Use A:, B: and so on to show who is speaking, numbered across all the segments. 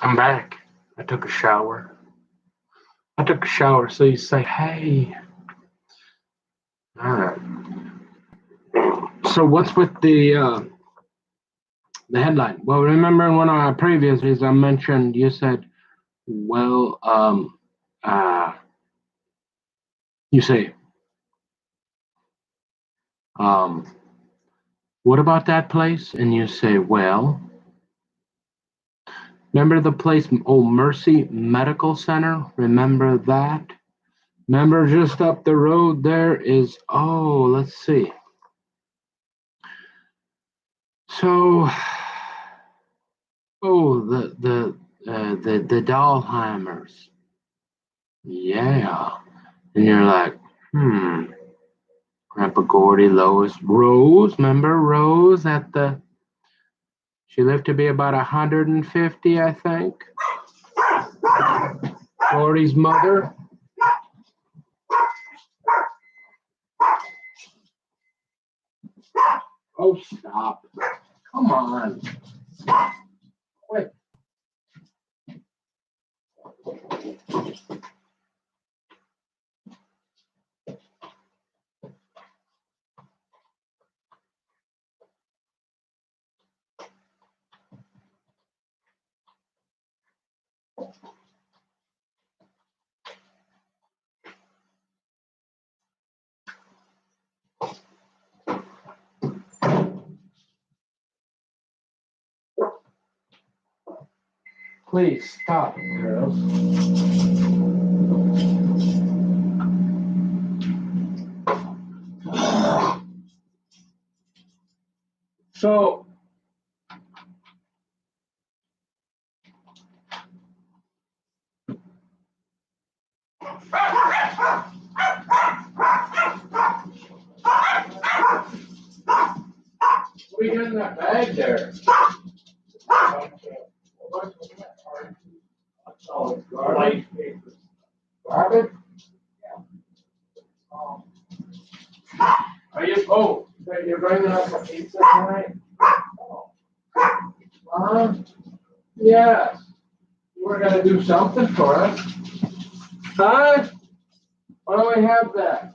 A: I'm back. I took a shower. So you say, hey, all right. So what's with the headline? Well, remember in one of our previous videos I mentioned you said, well, uh, you say, um, what about that place? And you say, well, remember the place, Oh Mercy Medical Center? Remember that? Remember just up the road there is, oh, let's see. So, oh, the Dahlheimers. Yeah. And you're like, Grandpa Gordy, Lois, Rose, remember Rose at she lived to be about 150, I think. Gordy's mother. Oh, stop. Come on. Quit. Please stop, girls. So, what are you got in that bag there? Oh, garbage. Garbage? Are you, oh, you're bringing us a pizza tonight? Yes. You were going to do something for us. Huh? Why don't we have that?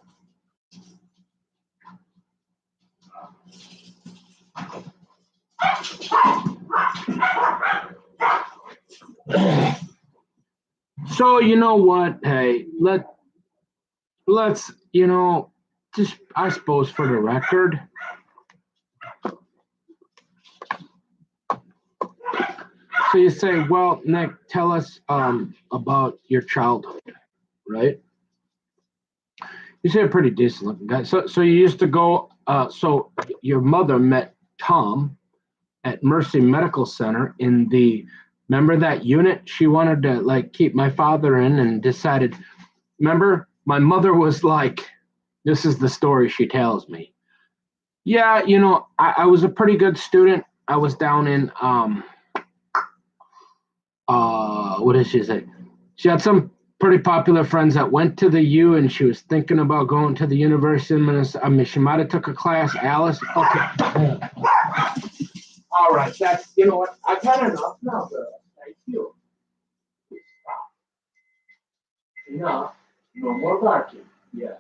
A: So you know what? Hey, let's just I suppose for the record. So you say, well, Nick, tell us about your childhood, right? You say a pretty decent looking guy. So you used to go. So your mother met Tom at Mercy Medical Center in the. Remember that unit she wanted to like keep my father in and decided. Remember, my mother was like, this is the story she tells me. Yeah, I was a pretty good student. I was down in what did she say? She had some pretty popular friends that went to the U, and she was thinking about going to the University of Minnesota. I mean, she might have took a class. Alice. Okay. All right. That's what. I've had enough now, girl. Thank you. Stop. Enough. No more barking. Yes.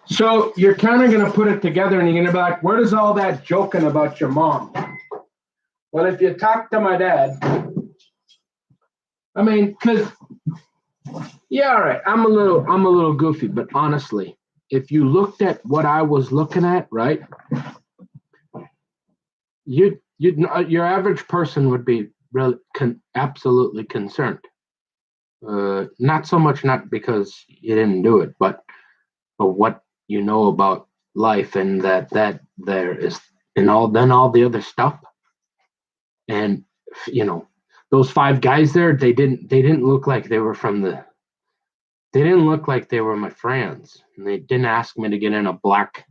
A: So you're kind of going to put it together, and you're going to be like, where does all that joking about your mom? Well, if you talk to my dad, I mean, because yeah, all right, I'm a little goofy, but honestly, if you looked at what I was looking at, right, your average person would be really absolutely concerned. Not so much not because you didn't do it, but what you know about life and that there is and all the other stuff. And those five guys there, they didn't look like they were they didn't look like they were my friends. And they didn't ask me to get in a black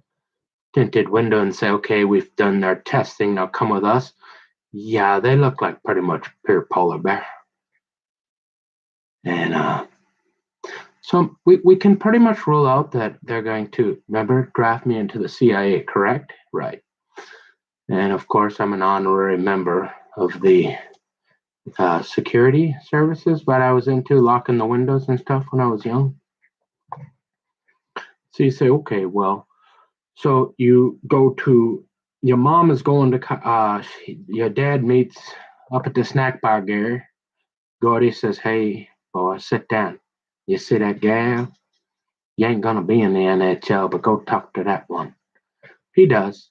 A: tinted window and say, okay, we've done our testing, now come with us. Yeah, they look like pretty much pure polar bear. And so we can pretty much rule out that they're going to, remember, draft me into the CIA, correct? Right. And of course, I'm an honorary member of the security services that I was into, locking the windows and stuff when I was young. So you say, okay, well, so you go to your mom is going to your dad meets up at the snack bar, Gary. Gordy says, hey, boy, sit down. You see that gal? You ain't gonna be in the NHL, but go talk to that one. He does,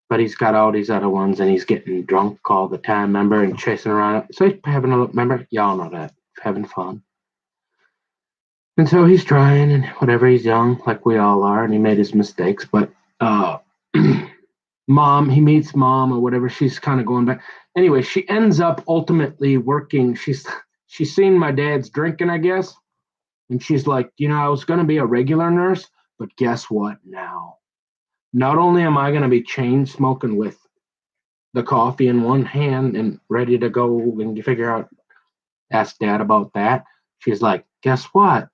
A: but he's got all these other ones, and he's getting drunk all the time, remember, and chasing around. So he's having a look, remember? Y'all know that, having fun. And so he's trying, and whatever, he's young, like we all are, and he made his mistakes. But mom, he meets mom or whatever. She's kind of going back. Anyway, she ends up ultimately working. She's seen my dad's drinking, I guess, and she's like, I was going to be a regular nurse, but guess what now? Not only am I going to be chain smoking with the coffee in one hand and ready to go and figure out, ask dad about that. She's like, guess what?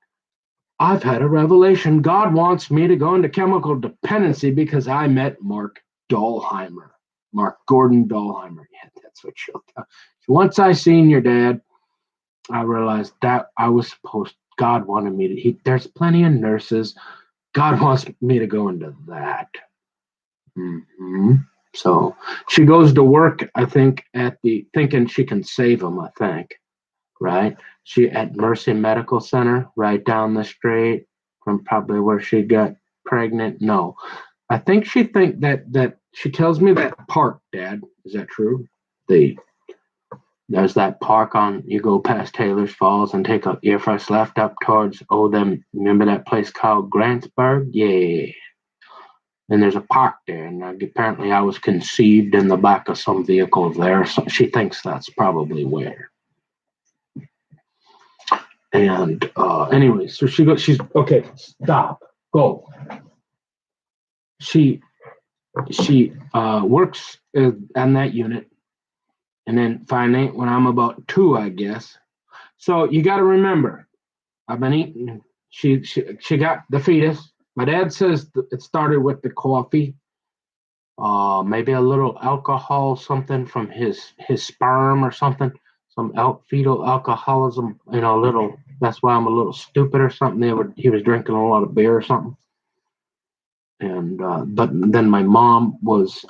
A: I've had a revelation. God wants me to go into chemical dependency because I met Mark Dahlheimer. Mark Gordon Dahlheimer. Yeah, that's what she'll tell. So once I seen your dad, I realized that I was supposed, God wanted me to, there's plenty of nurses. God wants me to go into that. Mm-hmm. So she goes to work, I think, thinking she can save him, I think, right? She at Mercy Medical Center, right down the street from probably where she got pregnant. No, I think she think that she tells me that park, Dad. Is that true? There's that park on, you go past Taylor's Falls and take your first left up towards, remember that place called Grantsburg? Yeah. And there's a park there, and apparently I was conceived in the back of some vehicle there. So she thinks that's probably where. And anyway, so she goes. She's okay. Stop. Go. She works on that unit, and then finally, when I'm about 2, I guess. So you got to remember, I've been eating. She got the fetus. My dad says it started with the coffee. Maybe a little alcohol, something from his sperm or something, some fetal alcoholism, a little. That's why I'm a little stupid or something. He was drinking a lot of beer or something. And but then my mom was,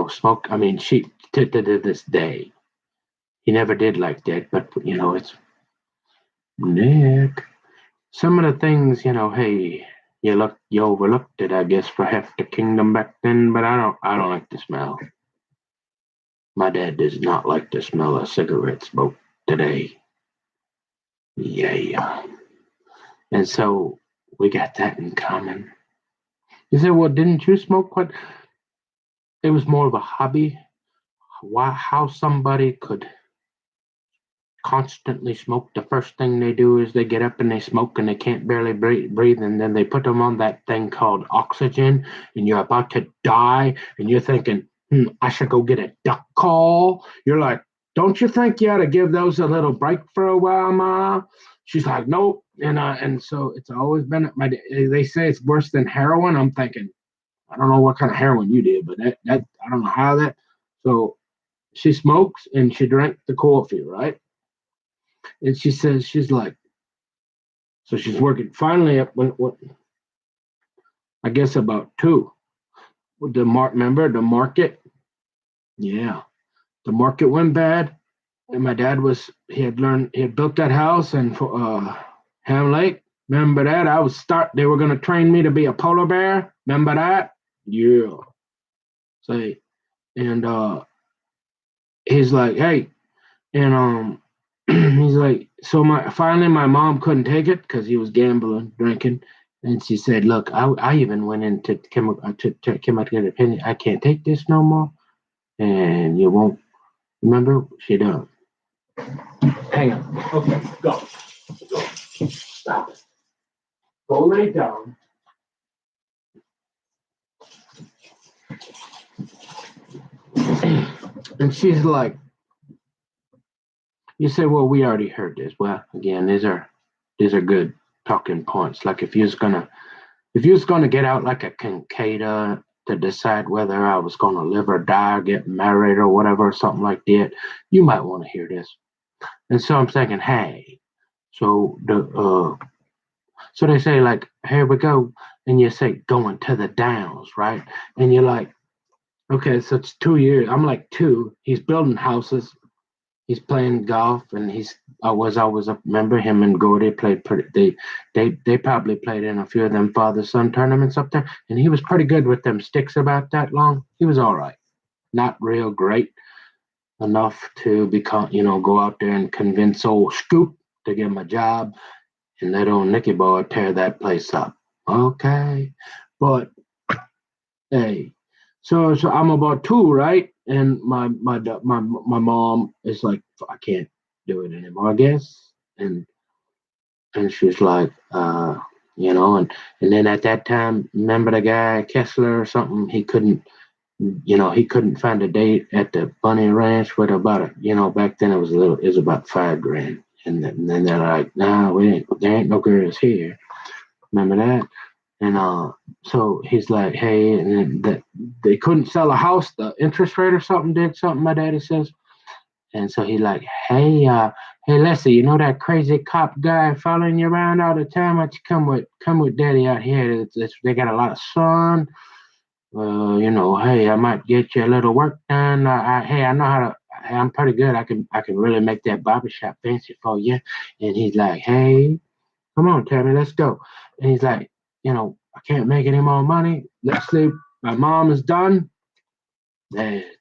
A: smoke. I mean, she to this day, he never did like that. But it's Nick. Some of the things, hey. You overlooked it, I guess, for half the kingdom back then, but I don't like the smell. My dad does not like the smell of cigarette smoke today. Yeah. And so we got that in common. You say, well, didn't you smoke? What? It was more of a hobby. How somebody could constantly smoke. The first thing they do is they get up and they smoke and they can't barely breathe, and then they put them on that thing called oxygen, and you're about to die, and you're thinking, I should go get a duck call. You're like, don't you think you ought to give those a little break for a while, Ma? She's like, nope. And so it's always been they say it's worse than heroin. I'm thinking, I don't know what kind of heroin you did, but that I don't know how that. So she smokes and she drank the coffee, right? And she says, she's like, so she's working finally at what I guess about 2. With remember the market? Yeah. The market went bad. And my dad he had built that house and for Ham Lake. Remember that? They were gonna train me to be a polar bear. Remember that? Yeah. So and he's like, hey, and he's like, so finally my mom couldn't take it because he was gambling, drinking, and she said, look, I even went into chemical opinion. I can't take this no more, and you won't. Remember, she done. Hang on. Okay, go. Stop. Go lay down. And she's like, you say, well, we already heard this. Well, again, these are good talking points. Like if you was gonna get out like a Kinkada to decide whether I was going to live or die, or get married or whatever, or something like that, you might want to hear this. And so I'm thinking, hey, so so they say like, here we go, and you say going to the Downs, right? And you're like, okay, so it's 2 years. I'm like two. He's building houses. He's playing golf, and I was always up. Remember him and Gordy played pretty. They probably played in a few of them father son tournaments up there, and he was pretty good with them sticks about that long. He was all right, not real great enough to become go out there and convince old Scoop to give him a job and let old Nicky Boy tear that place up. Okay, but hey, so I'm about two, right? And my mom is like, I can't do it anymore, I guess. And she's like, and then at that time, remember the guy Kessler or something? He couldn't find a date at the Bunny Ranch with about back then it was about $5,000, and then they're like, nah, there ain't no girls here. Remember that? And so he's like, hey, and then they couldn't sell a house. The interest rate or something did something. My daddy says, and so he like, hey, Leslie, you know that crazy cop guy following you around all the time? Why don't you come with Daddy out here? They got a lot of sun. Hey, I might get you a little work done. Hey, I know how to. I'm pretty good. I can really make that barbershop fancy for you. And he's like, hey, come on, Tammy, let's go. And he's like, I can't make any more money. Let's see. My mom is done.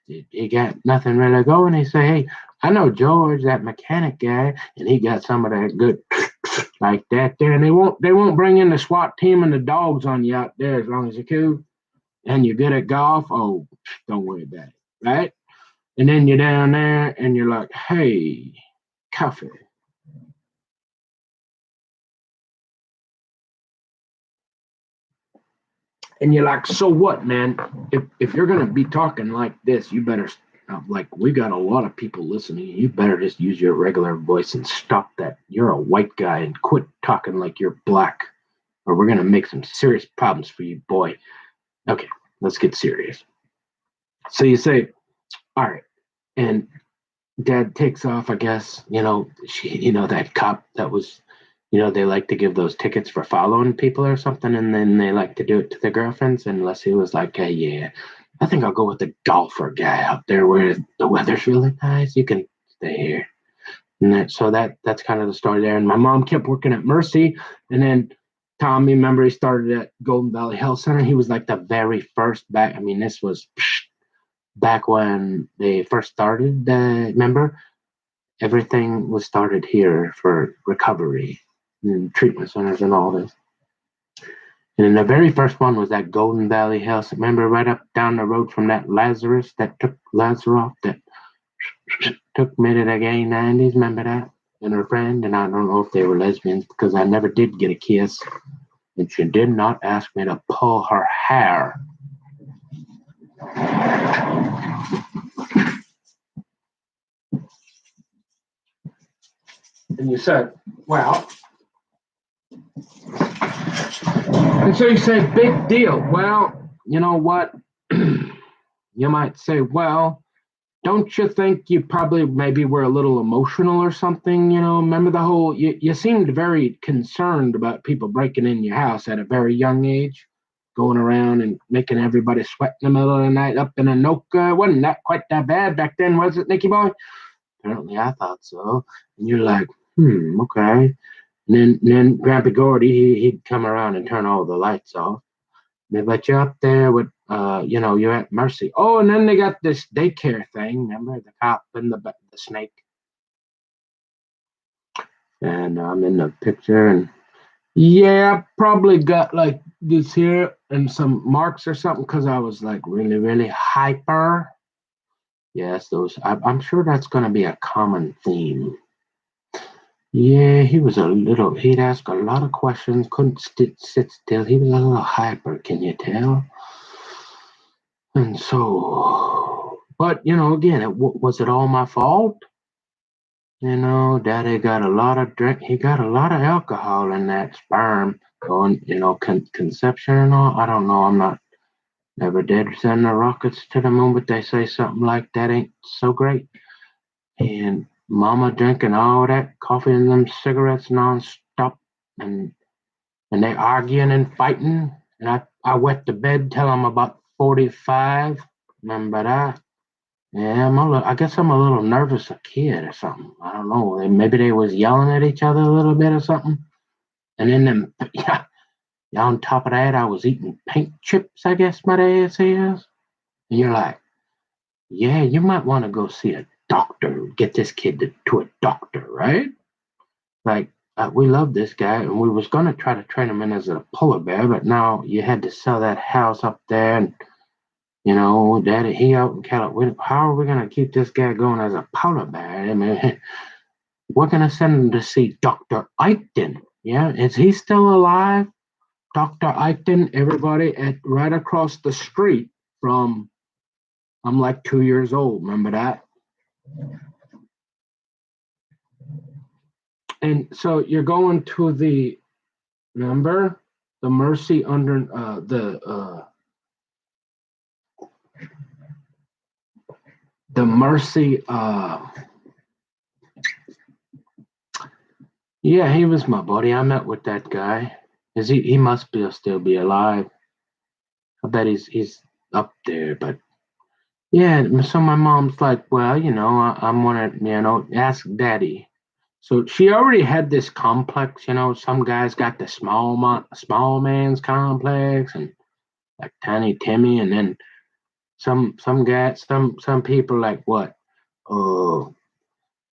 A: He got nothing really going. He say, hey, I know George, that mechanic guy, and he got some of that good like that there. And they won't bring in the SWAT team and the dogs on you out there as long as you're cool and you're good at golf. Oh, don't worry about it, right? And then you're down there and you're like, hey, coffee. And you're like, so what, man? If you're gonna be talking like this, you better like we got a lot of people listening. You better just use your regular voice and stop that. You're a white guy and quit talking like you're black, or we're gonna make some serious problems for you, boy. Okay, let's get serious. So you say, all right, and Dad takes off. I guess that cop that was they like to give those tickets for following people or something, and then they like to do it to their girlfriends. And Leslie was like, hey, yeah, I think I'll go with the golfer guy out there where the weather's really nice. You can stay here. And that's kind of the story there. And my mom kept working at Mercy. And then Tommy, remember, he started at Golden Valley Health Center. He was like the very first back. I mean, this was back when they first started. Remember, everything was started here for recovery and treatment centers and all this. And then the very first one was that Golden Valley Health. Remember, right up down the road from that Lazarus that took Lazarus that took me to the gay 90s. Remember that? And her friend, and I don't know if they were lesbians because I never did get a kiss. And she did not ask me to pull her hair. And you said, well, and so you say, big deal. Well, you know what? You might say, well, don't you think you probably maybe were a little emotional or something? Remember the whole, you seemed very concerned about people breaking in your house at a very young age, going around and making everybody sweat in the middle of the night up in Anoka. Wasn't that quite that bad back then, was it, Nicky Boy? Apparently I thought so. And you're like, okay. And then Grandpa Gordy, he'd come around and turn all the lights off. But you're up there with, you're at Mercy. Oh, and then they got this daycare thing. Remember the cop and the snake? And I'm in the picture, and yeah, I probably got like this here and some marks or something because I was like really, really hyper. Yes, I'm sure that's going to be a common theme. Yeah, he'd ask a lot of questions, couldn't sit still. He was a little hyper, can you tell? And so, but again, was it all my fault? Daddy got a lot of drink. He got a lot of alcohol in that sperm going, conception and all. I don't know. I'm not Never did send the rockets to the moon, but they say something like that ain't so great. And mama drinking all that coffee and them cigarettes nonstop, and and they arguing and fighting. And I wet the bed till I'm about 45. Remember that? Yeah, I guess I'm a little nervous a kid or something. I don't know. Maybe they was yelling at each other a little bit or something. And then yeah, on top of that, I was eating paint chips, I guess my dad says. And you're like, yeah, you might want to go see a doctor, get this kid to a doctor, right? Like, we love this guy, and we was gonna try to train him in as a polar bear, but now you had to sell that house up there, and Daddy, he out in California. How are we gonna keep this guy going as a polar bear? I mean, we're gonna send him to see Dr. Eichten. Yeah, is he still alive? Dr. Eichten, everybody at right across the street from. I'm like 2 years old. Remember that? And so you're going to the remember the Mercy under the Mercy. Yeah, he was my buddy. I met with that guy. Is he must be still be alive. I bet he's up there. But yeah, so my mom's like, well, I'm gonna, ask Daddy. So she already had this complex. Some guys got the small man's complex, and like Tiny Timmy, and then some guys, some people like what? Oh,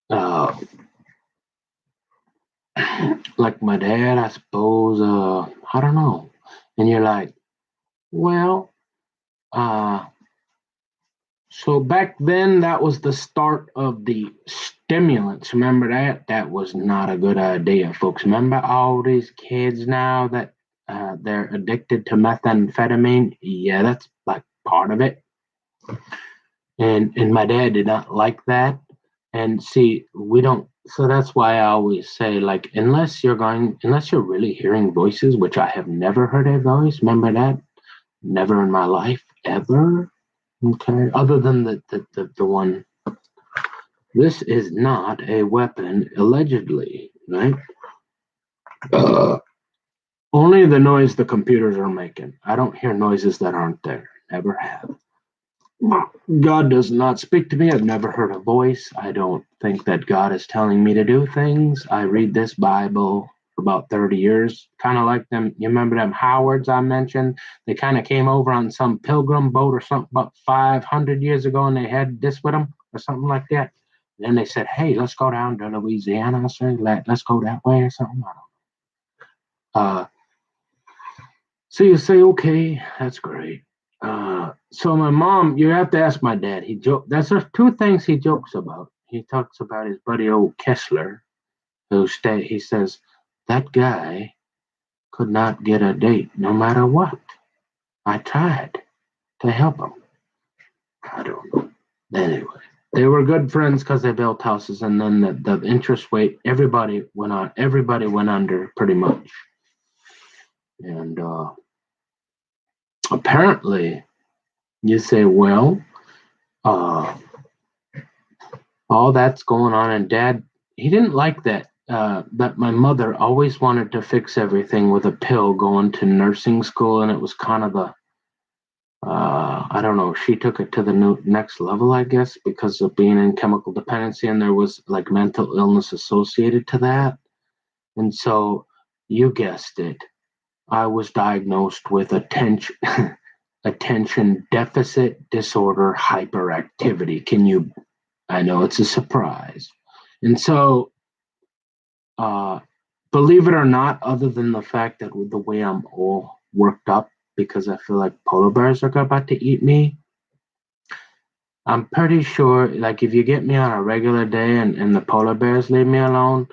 A: uh, like my dad, I suppose. I don't know. And you're like, well, uh, so back then that was the start of the stimulants. Remember that? That was not a good idea, folks. Remember all these kids now that they're addicted to methamphetamine? Yeah, that's like part of it. And my dad did not like that. And see, we don't. So that's why I always say, like, unless you're really hearing voices, which I have never heard a voice. Remember that? Never in my life, ever. Okay. Other than the one. This is not a weapon, allegedly, right? Uh, Only the noise the computers are making. I don't hear noises that aren't there. Never have. God does not speak to me. I've never heard a voice. I don't think that God is telling me to do things. I read this Bible for about 30 years, kind of like them. You remember them Howards I mentioned? They kind of came over on some pilgrim boat or something about 500 years ago, and they had this with them or something like that. Then they said, hey, let's go down to Louisiana. I said, let's go that way or something. Uh, so you say, okay, that's great. So my mom, you have to ask my dad. He joke. That's the two things he jokes about. He talks about his buddy old Kessler, he says that guy could not get a date no matter what. I tried to help him. I don't know. Anyway, they were good friends because they built houses, and then the interest rate, everybody went on. Everybody went under pretty much, and apparently, you say, well, uh, all that's going on, and Dad, he didn't like that. That my mother always wanted to fix everything with a pill going to nursing school, and it was kind of the I don't know. She took it to the next level, I guess, because of being in chemical dependency, and there was like mental illness associated to that. And so, you guessed it, I was diagnosed with attention attention deficit disorder hyperactivity. Can you? I know it's a surprise, and so uh, believe it or not, other than the fact that with the way I'm all worked up because I feel like polar bears are about to eat me, I'm pretty sure, like, if you get me on a regular day and the polar bears leave me alone,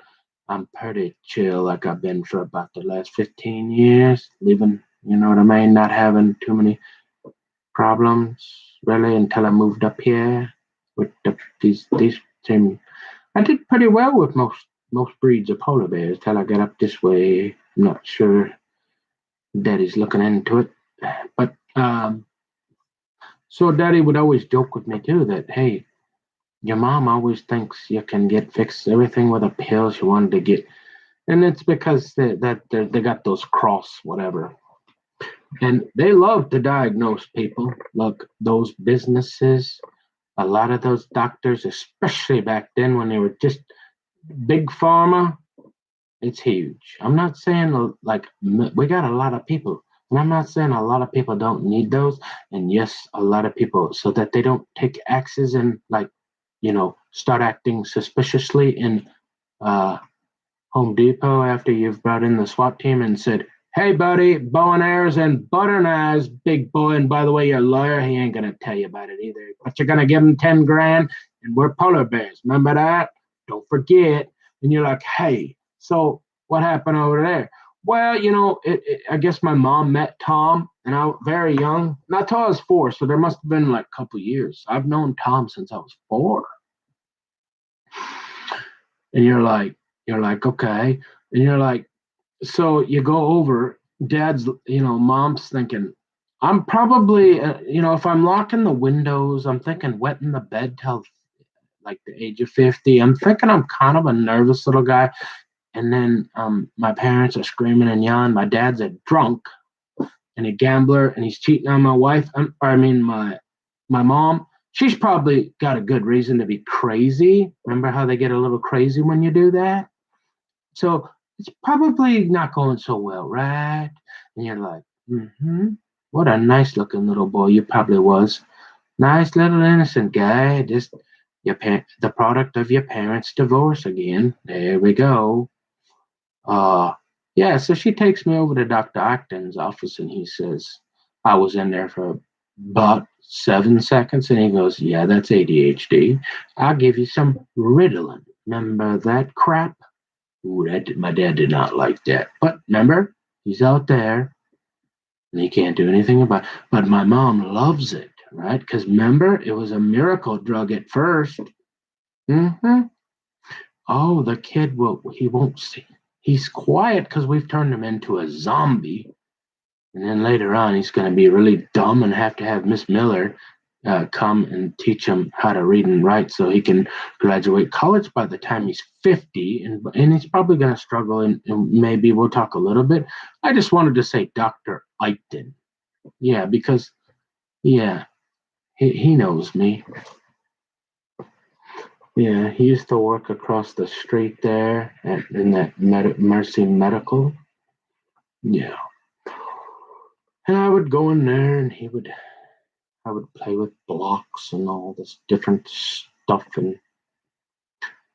A: I'm pretty chill, like I've been for about the last 15 years, living, you know what I mean, not having too many problems, really, until I moved up here with these same. I did pretty well with most breeds of polar bears till I got up this way. I'm not sure Daddy's looking into it, but So Daddy would always joke with me too that, hey, your mom always thinks you can get fixed everything with a pill she wanted to get, and it's because they got those cross whatever, and they love to diagnose people. Look, those businesses, a lot of those doctors, especially back then when they were just big pharma, it's huge. I'm not saying like we got a lot of people, and I'm not saying a lot of people don't need those. And yes, a lot of people, so that they don't take axes and like, start acting suspiciously in uh, Home Depot after you've brought in the SWAT team and said, "Hey, buddy, bow and arrows and butter knives, big boy. And by the way, your lawyer, he ain't gonna tell you about it either. But you're gonna give him 10 grand, and we're polar bears. Remember that? Don't forget." And you're like, "Hey, so what happened over there?" Well, I guess my mom met Tom, and I was very young, not till I was 4, so there must have been like a couple years. I've known Tom since I was 4. And you're like, okay. And you're like, so you go over, dad's, mom's thinking, I'm probably, if I'm locking the windows, I'm thinking wetting the bed till like the age of 50. I'm thinking I'm kind of a nervous little guy. And then my parents are screaming and yelling. My dad's a drunk and a gambler, and he's cheating on my wife. My mom. She's probably got a good reason to be crazy. Remember how they get a little crazy when you do that? So it's probably not going so well, right? And you're like, what a nice looking little boy you probably was. Nice little innocent guy. Just the product of your parents' divorce again. There we go. Uh, yeah, so she takes me over to Dr. Acton's office and he says, I was in there for about 7 seconds and he goes, yeah, that's ADHD. I'll give you some Ritalin. Remember that crap? Ooh, my dad did not like that. But remember, he's out there and he can't do anything about it. But my mom loves it, right? Because remember, it was a miracle drug at first. Mm-hmm. Oh, the kid he won't see. He's quiet because we've turned him into a zombie. And then later on, he's going to be really dumb and have to have Miss Miller come and teach him how to read and write so he can graduate college by the time he's 50. And he's probably going to struggle, and maybe we'll talk a little bit. I just wanted to say Dr. Eichten. Yeah, because, yeah, he knows me. Yeah, he used to work across the street there in that Mercy Medical. Yeah. And I would go in there and I would play with blocks and all this different stuff. And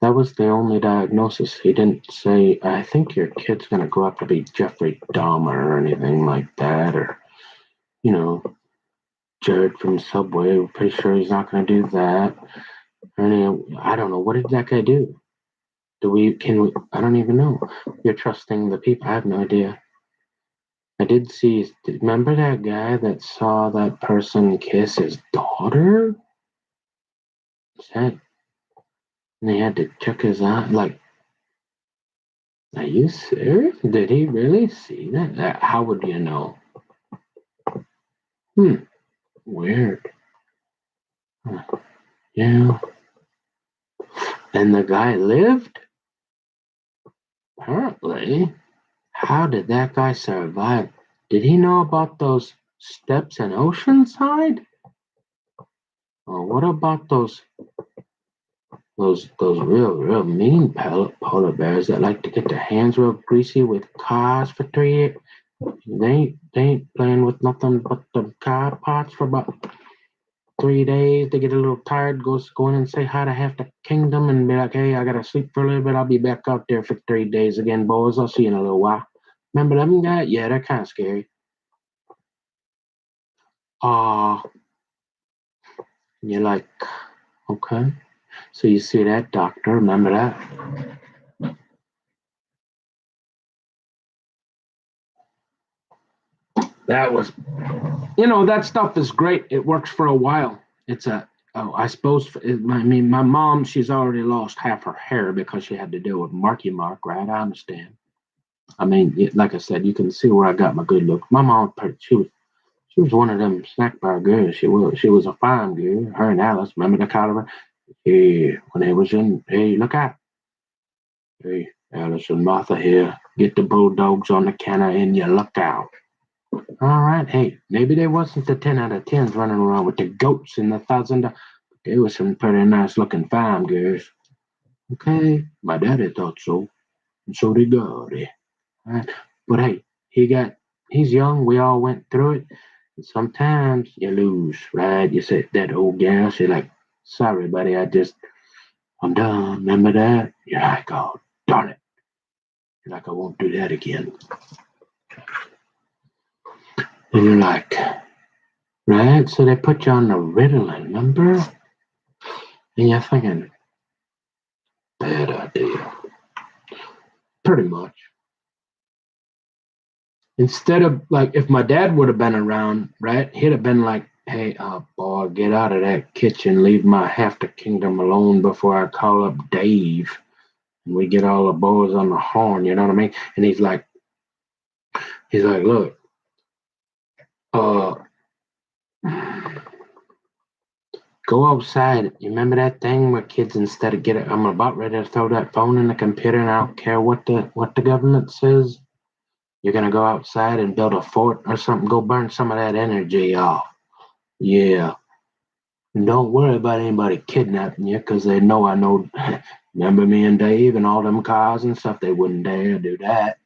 A: that was the only diagnosis. He didn't say, I think your kid's going to grow up to be Jeffrey Dahmer or anything like that. Or, Jared from Subway. We're pretty sure he's not going to do that. I don't know. What did that guy do? I don't even know. You're trusting the people. I have no idea. I did see, remember that guy that saw that person kiss his daughter? Is that, and he had to check his eye? Like, are you serious? Did he really see that? How would you know? Weird. Yeah. And the guy lived? Apparently. How did that guy survive? Did he know about those steps in Oceanside? Or what about those real mean polar bears that like to get their hands real greasy with cars for 3 years? They ain't playing with nothing but the car parts for about 3 days. They get a little tired, go in and say hi to half the kingdom and be like, hey, I gotta sleep for a little bit. I'll be back out there for 3 days again, boys. I'll see you in a little while. Remember them guys? Yeah, they're kind of scary. You're like, okay. So you see that doctor, remember that? That was, that stuff is great. It works for a while. I suppose, my mom, she's already lost half her hair because she had to deal with Marky Mark, right? I understand. Like I said, you can see where I got my good look. My mom, she She was one of them snack bar girls. She was a fine girl. Her and Alice, remember the collar? Yeah, when they was in, hey, look out. Hey, Alice and Martha here. Get the bulldogs on the counter and you look out. All right, hey, maybe there wasn't the 10 out of 10s running around with the goats and the thousand. There was some pretty nice looking fine girls. Okay, my daddy thought so, and so did God. Right? But hey, he's young. We all went through it. And sometimes you lose, right? You say that old gal, she's like, sorry, buddy, I'm done. Remember that? You're like, oh, darn it. You're like, I won't do that again. And you're like, right? So they put you on the Ritalin, remember? And you're thinking, bad idea. Pretty much. Instead of like, if my dad would have been around, right? He'd have been like, hey, boy, get out of that kitchen. Leave my half the kingdom alone before I call up Dave. And we get all the boys on the horn, you know what I mean? And he's like, look, uh, go outside. You remember that thing where kids instead of I'm about ready to throw that phone in the computer and I don't care what the government says. You're gonna go outside and build a fort or something. Go burn some of that energy off. Yeah. And don't worry about anybody kidnapping you because they know I know. Remember me and Dave and all them cars and stuff? They wouldn't dare do that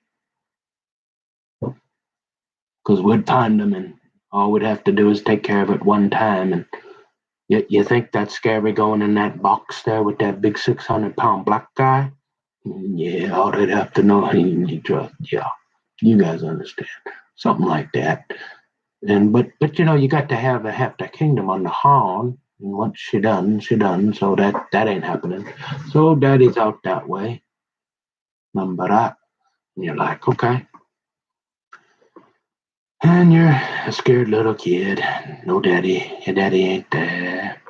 A: because we'd find them and all we'd have to do is take care of it one time. And you think that's scary going in that box there with that big 600-pound black guy? Yeah, all they'd have to know, yeah, you guys understand. Something like that. And but you got to have a half the kingdom on the horn. And once she done, she done. So that ain't happening. So daddy's out that way. Remember that? And you're like, okay. And you're a scared little kid. No daddy. Your daddy ain't there.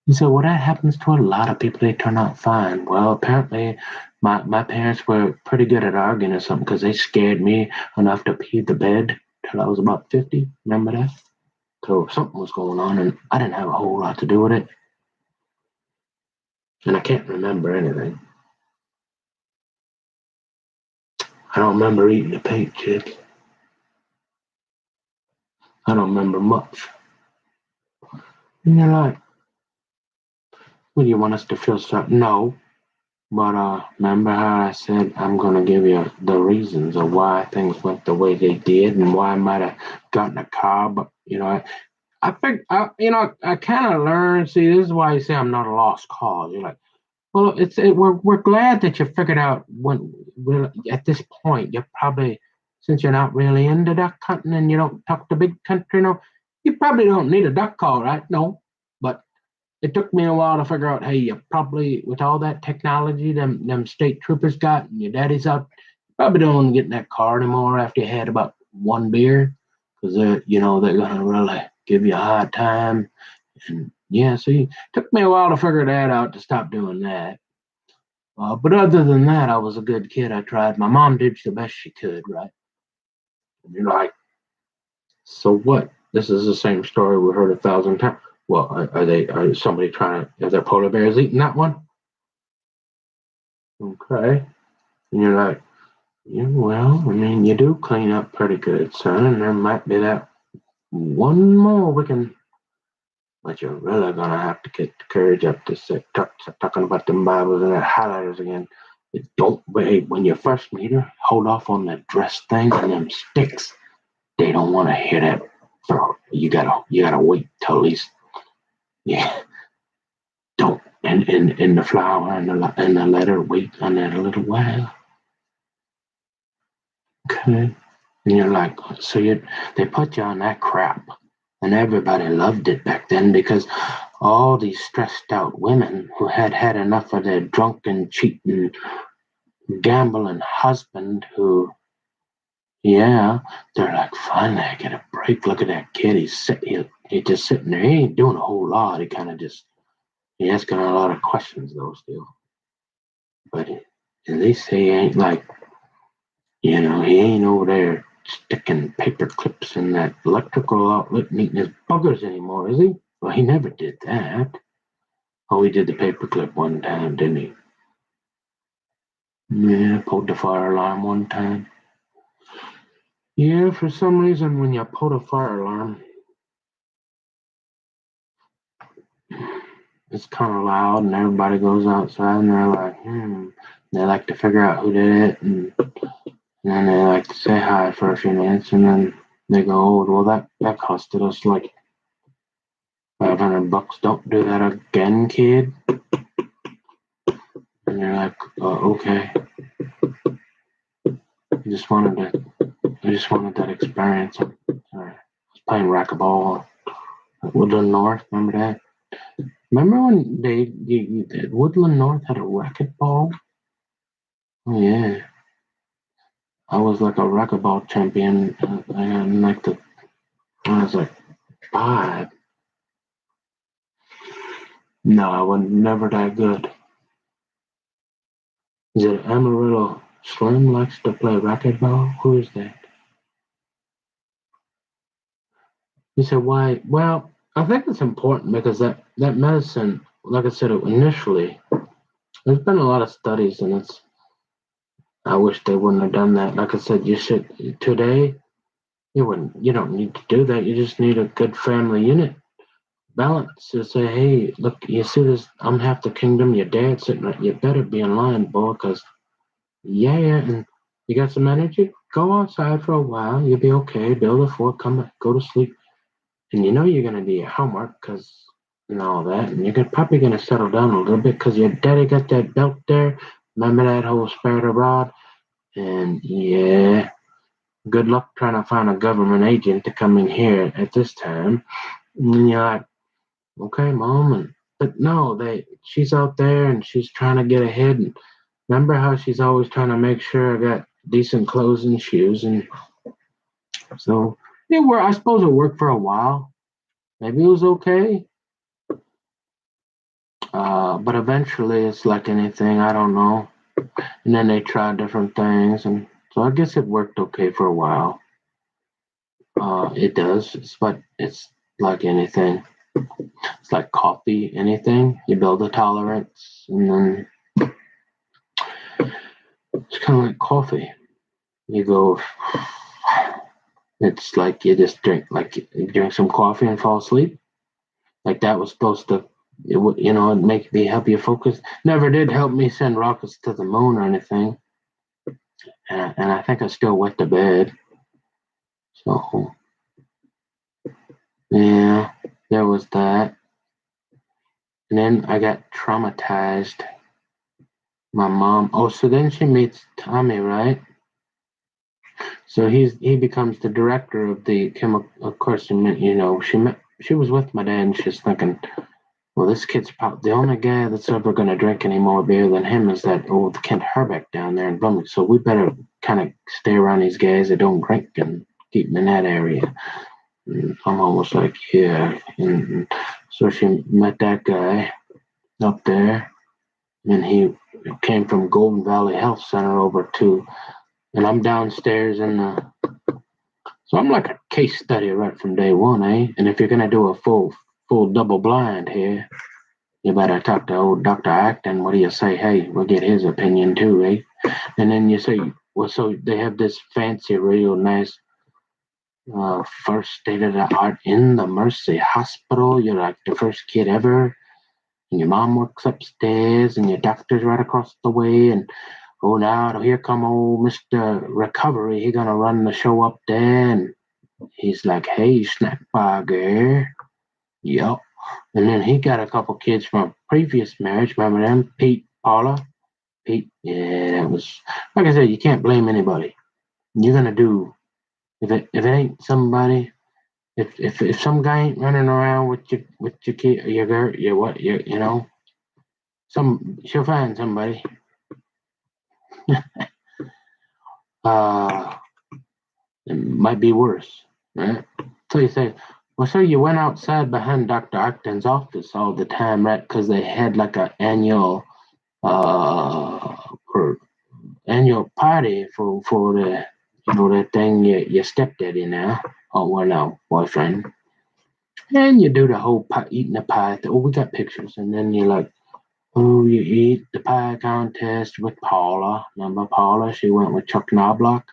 A: You say, well, that happens to a lot of people. They turn out fine. Well, apparently, my parents were pretty good at arguing or something because they scared me enough to pee the bed till I was about 50. Remember that? So something was going on, and I didn't have a whole lot to do with it. And I can't remember anything. I don't remember eating the paint chips. I don't remember much. And you're like, well, you want us to feel sorry? No. But remember how I said I'm going to give you the reasons of why things went the way they did and why I might have gotten a car. But, I think, I kind of learned. See, this is why you say I'm not a lost cause. You're like, well, we're glad that you figured out at this point, you're probably, since you're not really into duck hunting and you don't talk to big country, you probably don't need a duck call, right? No. But it took me a while to figure out, hey, you probably, with all that technology them state troopers got and your daddy's out, you probably don't want to get in that car anymore after you had about one beer because they're going to really give you a hard time. And yeah, see, it took me a while to figure that out to stop doing that. But other than that, I was a good kid. I tried. My mom did the best she could, right? And you're like, so what? This is the same story we heard 1,000 times. Well, are somebody trying to, are there polar bears eating that one? Okay. And you're like, yeah, well, I mean, you do clean up pretty good, son, and there might be that one more we can, but you're really gonna have to get the courage up to sit talking about them Bibles and that highlighters again. Don't wait when you first meet her. Hold off on the dress thing and them sticks. They don't want to hear that. You gotta wait till at least, yeah. Don't and the flower and the letter wait on that a little while. Okay. And you're like, so they put you on that crap. And everybody loved it back then because all these stressed out women who had had enough of their drunken, cheating, gambling husband who, yeah, they're like, finally, I get a break. Look at that kid. He's just sitting there. He ain't doing a whole lot. He kind of just, he asking a lot of questions, though, still. But at least he ain't like, he ain't over there sticking paper clips in that electrical outlet and eating his buggers anymore, is he? Well, he never did that. Oh, he did the paperclip one time, didn't he? Yeah, pulled the fire alarm one time. Yeah, for some reason, when you pull the fire alarm, it's kind of loud, and everybody goes outside, and they're like, They like to figure out who did it, and then they like to say hi for a few minutes, and then they go, oh, well, that costed us like $500. Don't do that again, kid. And you're like, okay. I just wanted that experience. I was playing racquetball at Woodland North. Remember that? Remember when Woodland North had a racquetball? Oh yeah, I was like a racquetball champion. When I was like 5. No, I was never that good. Is it Amarillo Slim likes to play racquetball? Who is that? He said, why? Well, I think it's important because that medicine, like I said initially, there's been a lot of studies, and I wish they wouldn't have done that. Like I said, today, you don't need to do that. You just need a good family unit balance to say, hey, look, you see this, I'm half the kingdom, your dad's sitting right, you better be in line, boy, because, yeah, and you got some energy? Go outside for a while, you'll be okay, build a fort, come back, go to sleep. And you know you're going to do your homework and all that. And you're probably going to settle down a little bit because your daddy got that belt there. Remember that whole spare the rod? And yeah, good luck trying to find a government agent to come in here at this time. And you're like, okay, mom. But no, she's out there and she's trying to get ahead. And remember how she's always trying to make sure I got decent clothes and shoes. And so, I suppose it worked for a while. Maybe it was okay. But eventually it's like anything, I don't know. And then they try different things. And so I guess it worked okay for a while. It does. But it's like anything. It's like coffee, anything. You build a tolerance, and then it's kind of like coffee. You go, it's like you just drink some coffee and fall asleep. Like that was supposed to, it would, help you focus. Never did help me send rockets to the moon or anything. And I think I still wet the bed. So, yeah, there was that. And then I got traumatized. My mom. Oh, so then she meets Tommy, right? So he becomes the director of the chemical. Of course, she was with my dad, and she's thinking, well, this kid's probably the only guy that's ever going to drink any more beer than him is that old Kent Herbeck down there in Blooming. So we better kind of stay around these guys that don't drink and keep them in that area. And I'm almost like, yeah. And so she met that guy up there, and he came from Golden Valley Health Center over to, and I'm downstairs so I'm like a case study right from day one, eh? And if you're gonna do a full double blind here, you better talk to old Dr. Acton. What do you say? Hey, we'll get his opinion too, eh? And then you say, well, so they have this fancy, real nice first state of the art in the Mercy Hospital. You're like the first kid ever. And your mom works upstairs, and your doctor's right across the way. And oh, now here come old Mr. Recovery. He gonna run the show up there, and he's like, "Hey, snack bar girl." Yup. And then he got a couple kids from a previous marriage. Remember them? Pete, Paula. Pete. Yeah, that was like I said. You can't blame anybody. You're gonna do if it ain't somebody. If some guy ain't running around with your kid, your girl, your what, she'll find somebody. uh, it might be worse, right? So you say, well, so you went outside behind Dr. Acton's office all the time, right? Because they had like an uh, annual party for the that thing, your stepdaddy now. Oh, well, no, boyfriend. And you do the whole pie, eating the pie. Oh, we got pictures. And then you're like, oh, you eat the pie contest with Paula. Remember Paula? She went with Chuck Knobloch.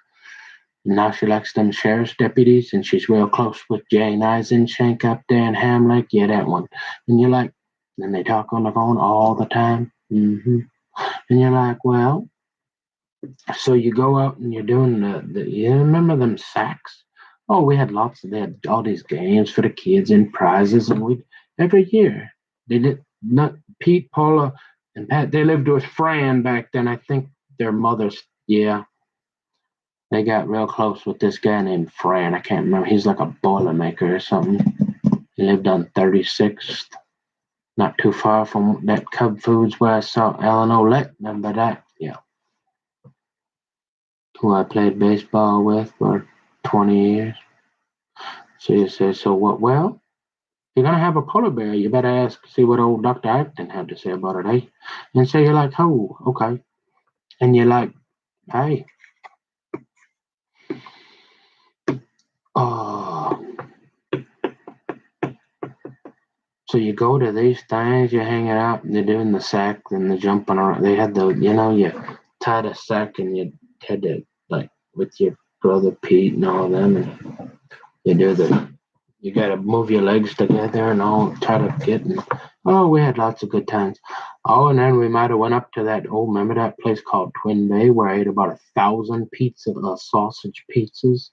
A: And now she likes them sheriff's deputies, and she's real close with Jane Eisenschenk up there in Ham Lake. Yeah, that one. And you're like, and they talk on the phone all the time. And you're like, well, so you go out and you're doing you remember them sacks? Oh, we had they had all these games for the kids and prizes, and we every year they did not Pete, Paula, and Pat. They lived with Fran back then. I think their mothers, yeah, they got real close with this guy named Fran. I can't remember. He's like a boilermaker or something. He lived on 36th, not too far from that Cub Foods where I saw Ellen Olette. Remember that? Yeah. Who I played baseball with for 20 years. So you say, so what? Well, you're going to have a polar bear. You better see what old Dr. Acton had to say about it, eh? And so you're like, oh, okay. And you're like, hey, oh. So you go to these things, you're hanging out, and they're doing the sack and the jumping around. They had you tie the sack and you had to, like, with your brother Pete and all them, and you do you got to move your legs together and all, try to get, and oh, we had lots of good times. Oh, and then we might have went up to remember that place called Twin Bay where I ate about 1,000 sausage pizzas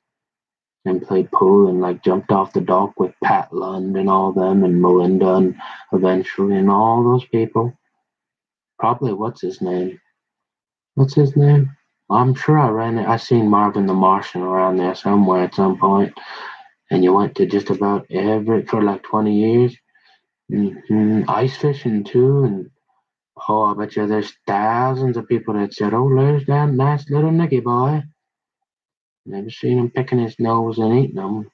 A: and played pool and like jumped off the dock with Pat Lund and all them and Melinda and eventually and all those people. Probably what's his name? What's his name? I'm sure I seen Marvin the Martian around there somewhere at some point. And you went to just about for like 20 years. Ice fishing too, and oh, I bet you there's thousands of people that said, "Oh, there's that nice little Nicky boy." Never seen him picking his nose and eating them.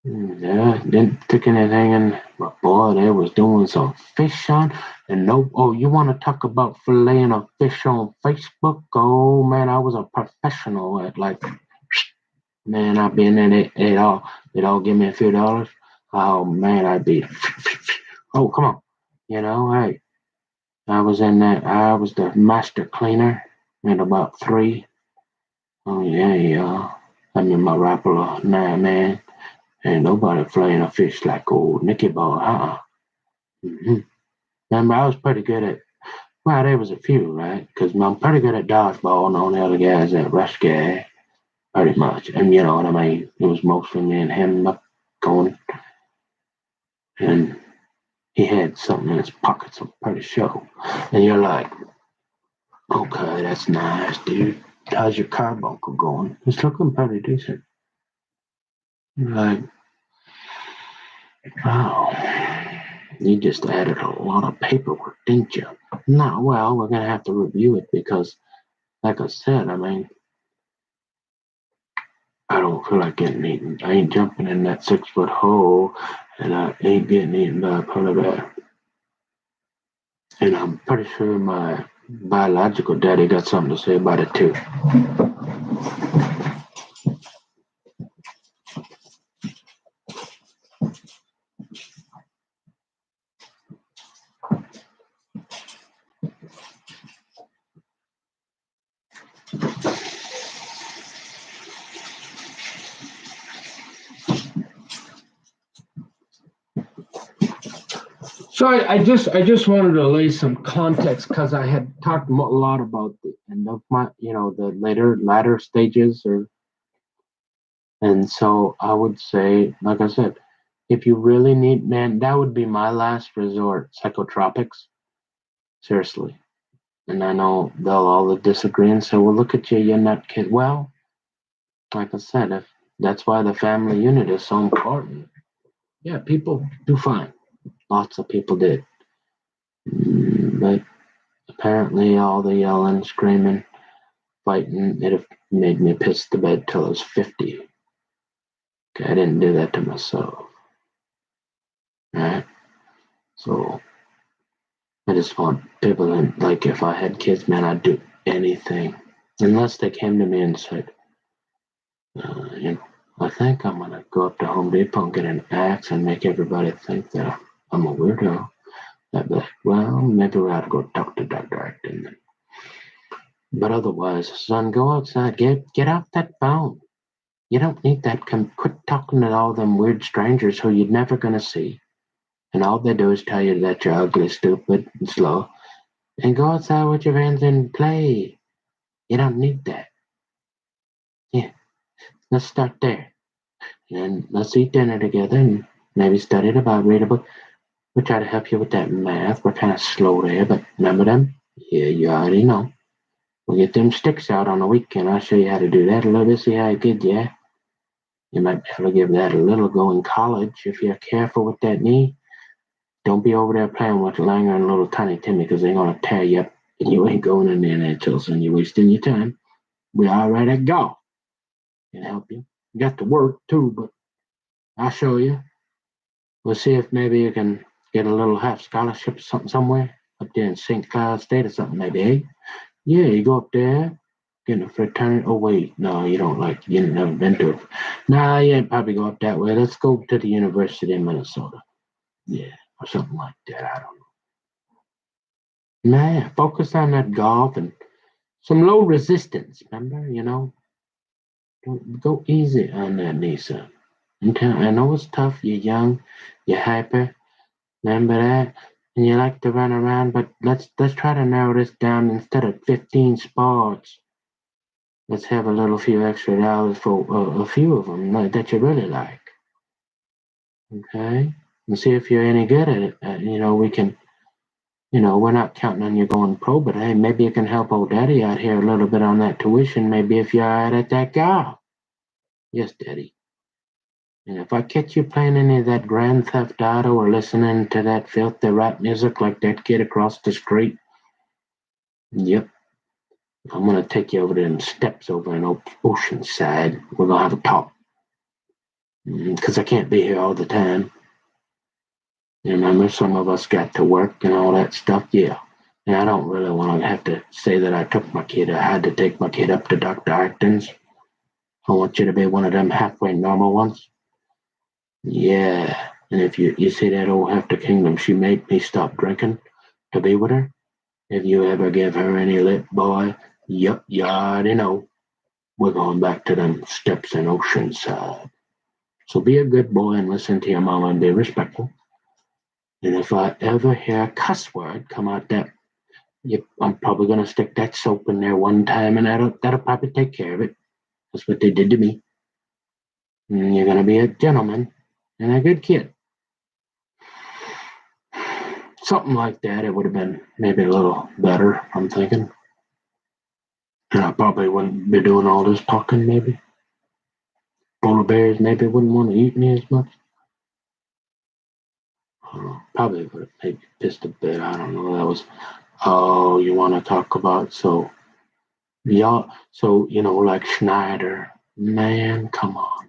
A: Yeah, didn't think anything, but boy, they was doing some fish on. And no, oh, you want to talk about filleting a fish on Facebook? Oh man, I was a professional at like, man, I'd be in there. They'd all give me a few dollars. Oh man, I'd be, oh come on, hey, I was in that. I was the master cleaner at about 3. Oh yeah, yeah. I'm in my Rapala. Nah, man. Ain't nobody flaying a fish like old Nicky Boy, Remember, I was pretty good at, well, there was a few, right? Because I'm pretty good at dodgeball and all the other guys at rush guy, pretty much. And you know what I mean? It was mostly me and him up going. And he had something in his pockets, I'm pretty sure. And you're like, okay, that's nice, dude. How's your carbuncle going? It's looking pretty decent. You're like, wow, you just added a lot of paperwork, didn't you? No, well, we're going to have to review it because, like I said, I mean, I don't feel like getting eaten. I ain't jumping in that 6-foot hole, and I ain't getting eaten by a polar bear. And I'm pretty sure my biological daddy got something to say about it, too. So I just wanted to lay some context because I had talked a lot about the end of my the latter stages and so I would say, like I said, if you really need, man, that would be my last resort, psychotropics, seriously. And I know they'll all disagree and say, well, look at you, you're not kid. Well, like I said, if that's why the family unit is so important. Yeah, people do fine. Lots of people did. But apparently, all the yelling, screaming, fighting, it made me piss the bed till I was 50. Okay, I didn't do that to myself. Right? So I just want people to, like, if I had kids, man, I'd do anything. Unless they came to me and said, you know, I think I'm gonna go up to Home Depot and get an axe and make everybody think that I'm a weirdo. I'd be like, well, maybe we ought to go talk to Dr. Acton then. But otherwise, son, go outside, get off that phone. You don't need that. Quit talking to all them weird strangers who you're never gonna see. And all they do is tell you that you're ugly, stupid, and slow. And go outside with your friends and play. You don't need that. Yeah, let's start there. And let's eat dinner together and maybe study the Bible, read a book. We try to help you with that math. We're kind of slow there, but remember them? Yeah, you already know. We'll get them sticks out on the weekend. I'll show you how to do that a little bit, see how you did, yeah? You might be able to give that a little go in college if you're careful with that knee. Don't be over there playing with Langer and little Tiny Timmy because they're going to tear you up and you ain't going in there, Chilson. You're wasting your time. We all right at golf. Can help you. You got to work too, but I'll show you. We'll see if maybe you can get a little half scholarship or something somewhere up there in St. Cloud State or something, maybe, eh? Yeah, you go up there, get in a fraternity. Oh, wait, no, you don't like, you never been to it. Nah, you ain't probably go up that way. Let's go to the University of Minnesota. Yeah, or something like that. I don't know. Nah, focus on that golf and some low resistance, remember? Go easy on that, Nisa. I know it's tough. You're young, you're hyper. Remember that? And you like to run around, but let's try to narrow this down. Instead of 15 sports, let's have a little few extra dollars for a few of them that you really like. Okay? And see if you're any good at it. We can, we're not counting on you going pro, but hey, maybe you can help old daddy out here a little bit on that tuition. Maybe if you're out at that golf. Yes, daddy. And if I catch you playing any of that Grand Theft Auto or listening to that filthy rap music like that kid across the street, yep, I'm gonna take you over to them steps over in Oceanside. We're gonna have a talk. Because I can't be here all the time. You remember, some of us got to work and all that stuff. Yeah. And I don't really want to have to say that I took my kid. I had to take my kid up to Dr. Acton's. I want you to be one of them halfway normal ones. Yeah. And if you see that old Hefty Kingdom, she made me stop drinking to be with her. If you ever give her any lip, boy, yep, you already know. We're going back to them steps in Oceanside. So be a good boy and listen to your mama and be respectful. And if I ever hear a cuss word come out that, yep, I'm probably gonna stick that soap in there one time, and that'll probably take care of it. That's what they did to me. And you're gonna be a gentleman and a good kid. Something like that. It would have been maybe a little better. I'm thinking. And I probably wouldn't be doing all this talking. Maybe polar bears maybe wouldn't want to eat me as much. Probably would have maybe pissed a bit. I don't know. That was, oh, you want to talk about, so y'all, so like Schneider, man, come on.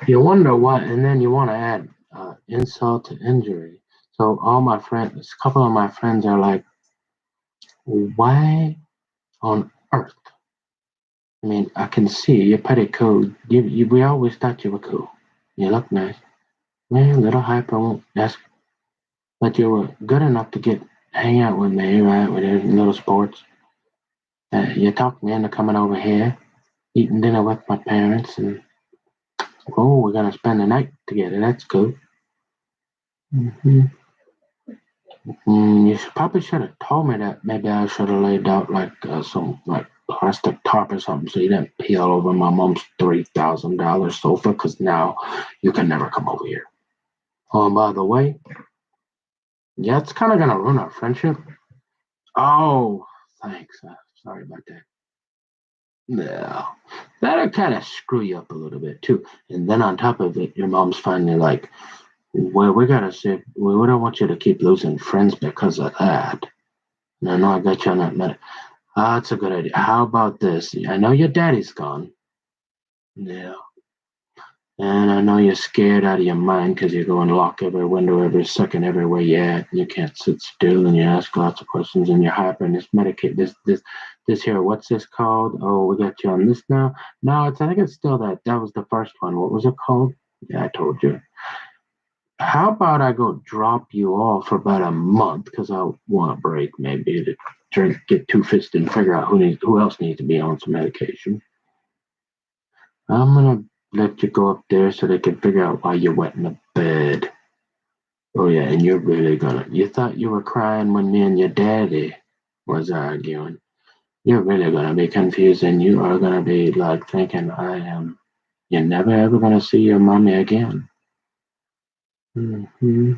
A: You wonder what, and then you want to add insult to injury. So all my friends, a couple of my friends are like, why on earth? I mean, I can see you're pretty cool. We always thought you were cool. You look nice. Man, little hyper won't ask, but you were good enough to hang out with me, right? With your little sports. You talked me into coming over here, eating dinner with my parents, and oh, we're gonna spend the night together. That's cool. Mm-hmm. Probably should have told me that. Maybe I should have laid out like some like plastic tarp or something so you didn't peel over my mom's $3,000 sofa. Because now you can never come over here. Oh, and by the way, yeah, it's kind of gonna ruin our friendship. Oh, thanks. Sorry about that. No, that'll kind of screw you up a little bit too. And then on top of it, your mom's finally like, well, we gotta say, we don't want you to keep losing friends because of that. No, no, I got you on that minute. Ah, that's a good idea. How about this? I know your daddy's gone. Yeah. And I know you're scared out of your mind because you go and lock every window, every second, everywhere you're at. And you can't sit still, and you ask lots of questions, and you're hyper. And this medicate, this here. What's this called? Oh, we got you on this now. No, I think it's still that. That was the first one. What was it called? Yeah, I told you. How about I go drop you off for about a month because I want a break, maybe to drink, get two-fisted, and figure out who else needs to be on some medication. I'm gonna let you go up there so they can figure out why you're wet in the bed. Oh yeah, and you're really gonna. You thought you were crying when me and your daddy was arguing. You're really gonna be confused, and you are gonna be like thinking, "I am. You're never ever gonna see your mommy again." hmm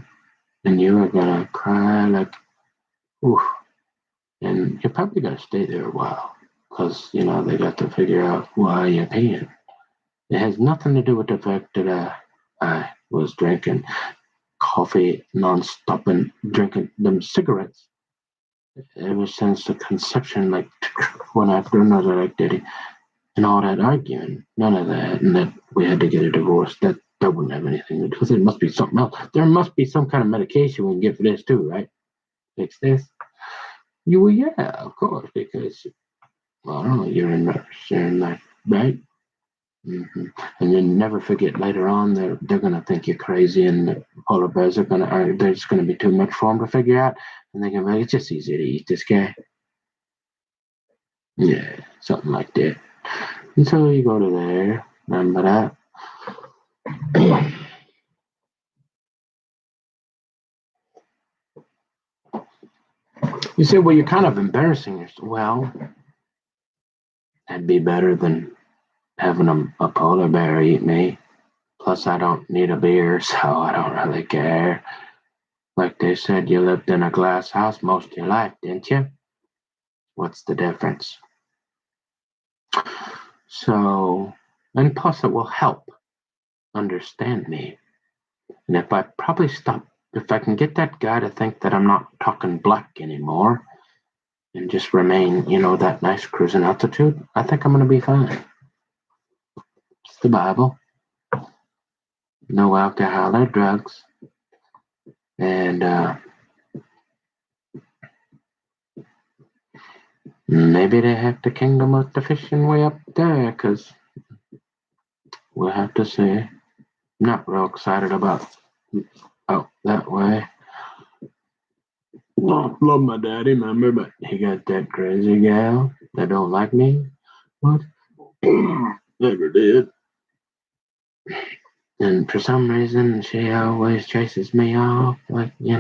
A: And you are gonna cry like, oof. And you're probably gonna stay there a while, because they got to figure out why you're peeing. It has nothing to do with the fact that I was drinking coffee non-stop and drinking them cigarettes ever since the conception, like one after another, like Daddy, and all that arguing. None of that, and that we had to get a divorce. That wouldn't have anything to do with it. It must be something else. There must be some kind of medication we can get for this too, right? Fix this. Well, yeah, of course, because well, I don't know, you're in that, right? And then never forget later on they're gonna think you're crazy, and the polar bears there's gonna be too much for them to figure out, and they're gonna be like, it's just easy to eat this guy. Yeah, something like that. And so you go to there, remember that? You say, well, you're kind of embarrassing yourself. Well, that'd be better than having a polar bear eat me. Plus, I don't need a beer, so I don't really care. Like they said, you lived in a glass house most of your life, didn't you? What's the difference? So, and plus, it will help understand me. And if I can get that guy to think that I'm not talking black anymore and just remain, that nice cruising altitude, I think I'm going to be fine. It's the Bible. No alcohol or drugs. And maybe they have the kingdom of the fishing way up there, because we'll have to see. I'm not real excited about out that way. Love my daddy, remember, but he got that crazy gal that don't like me. What? Never did. And for some reason, she always chases me off. Like, you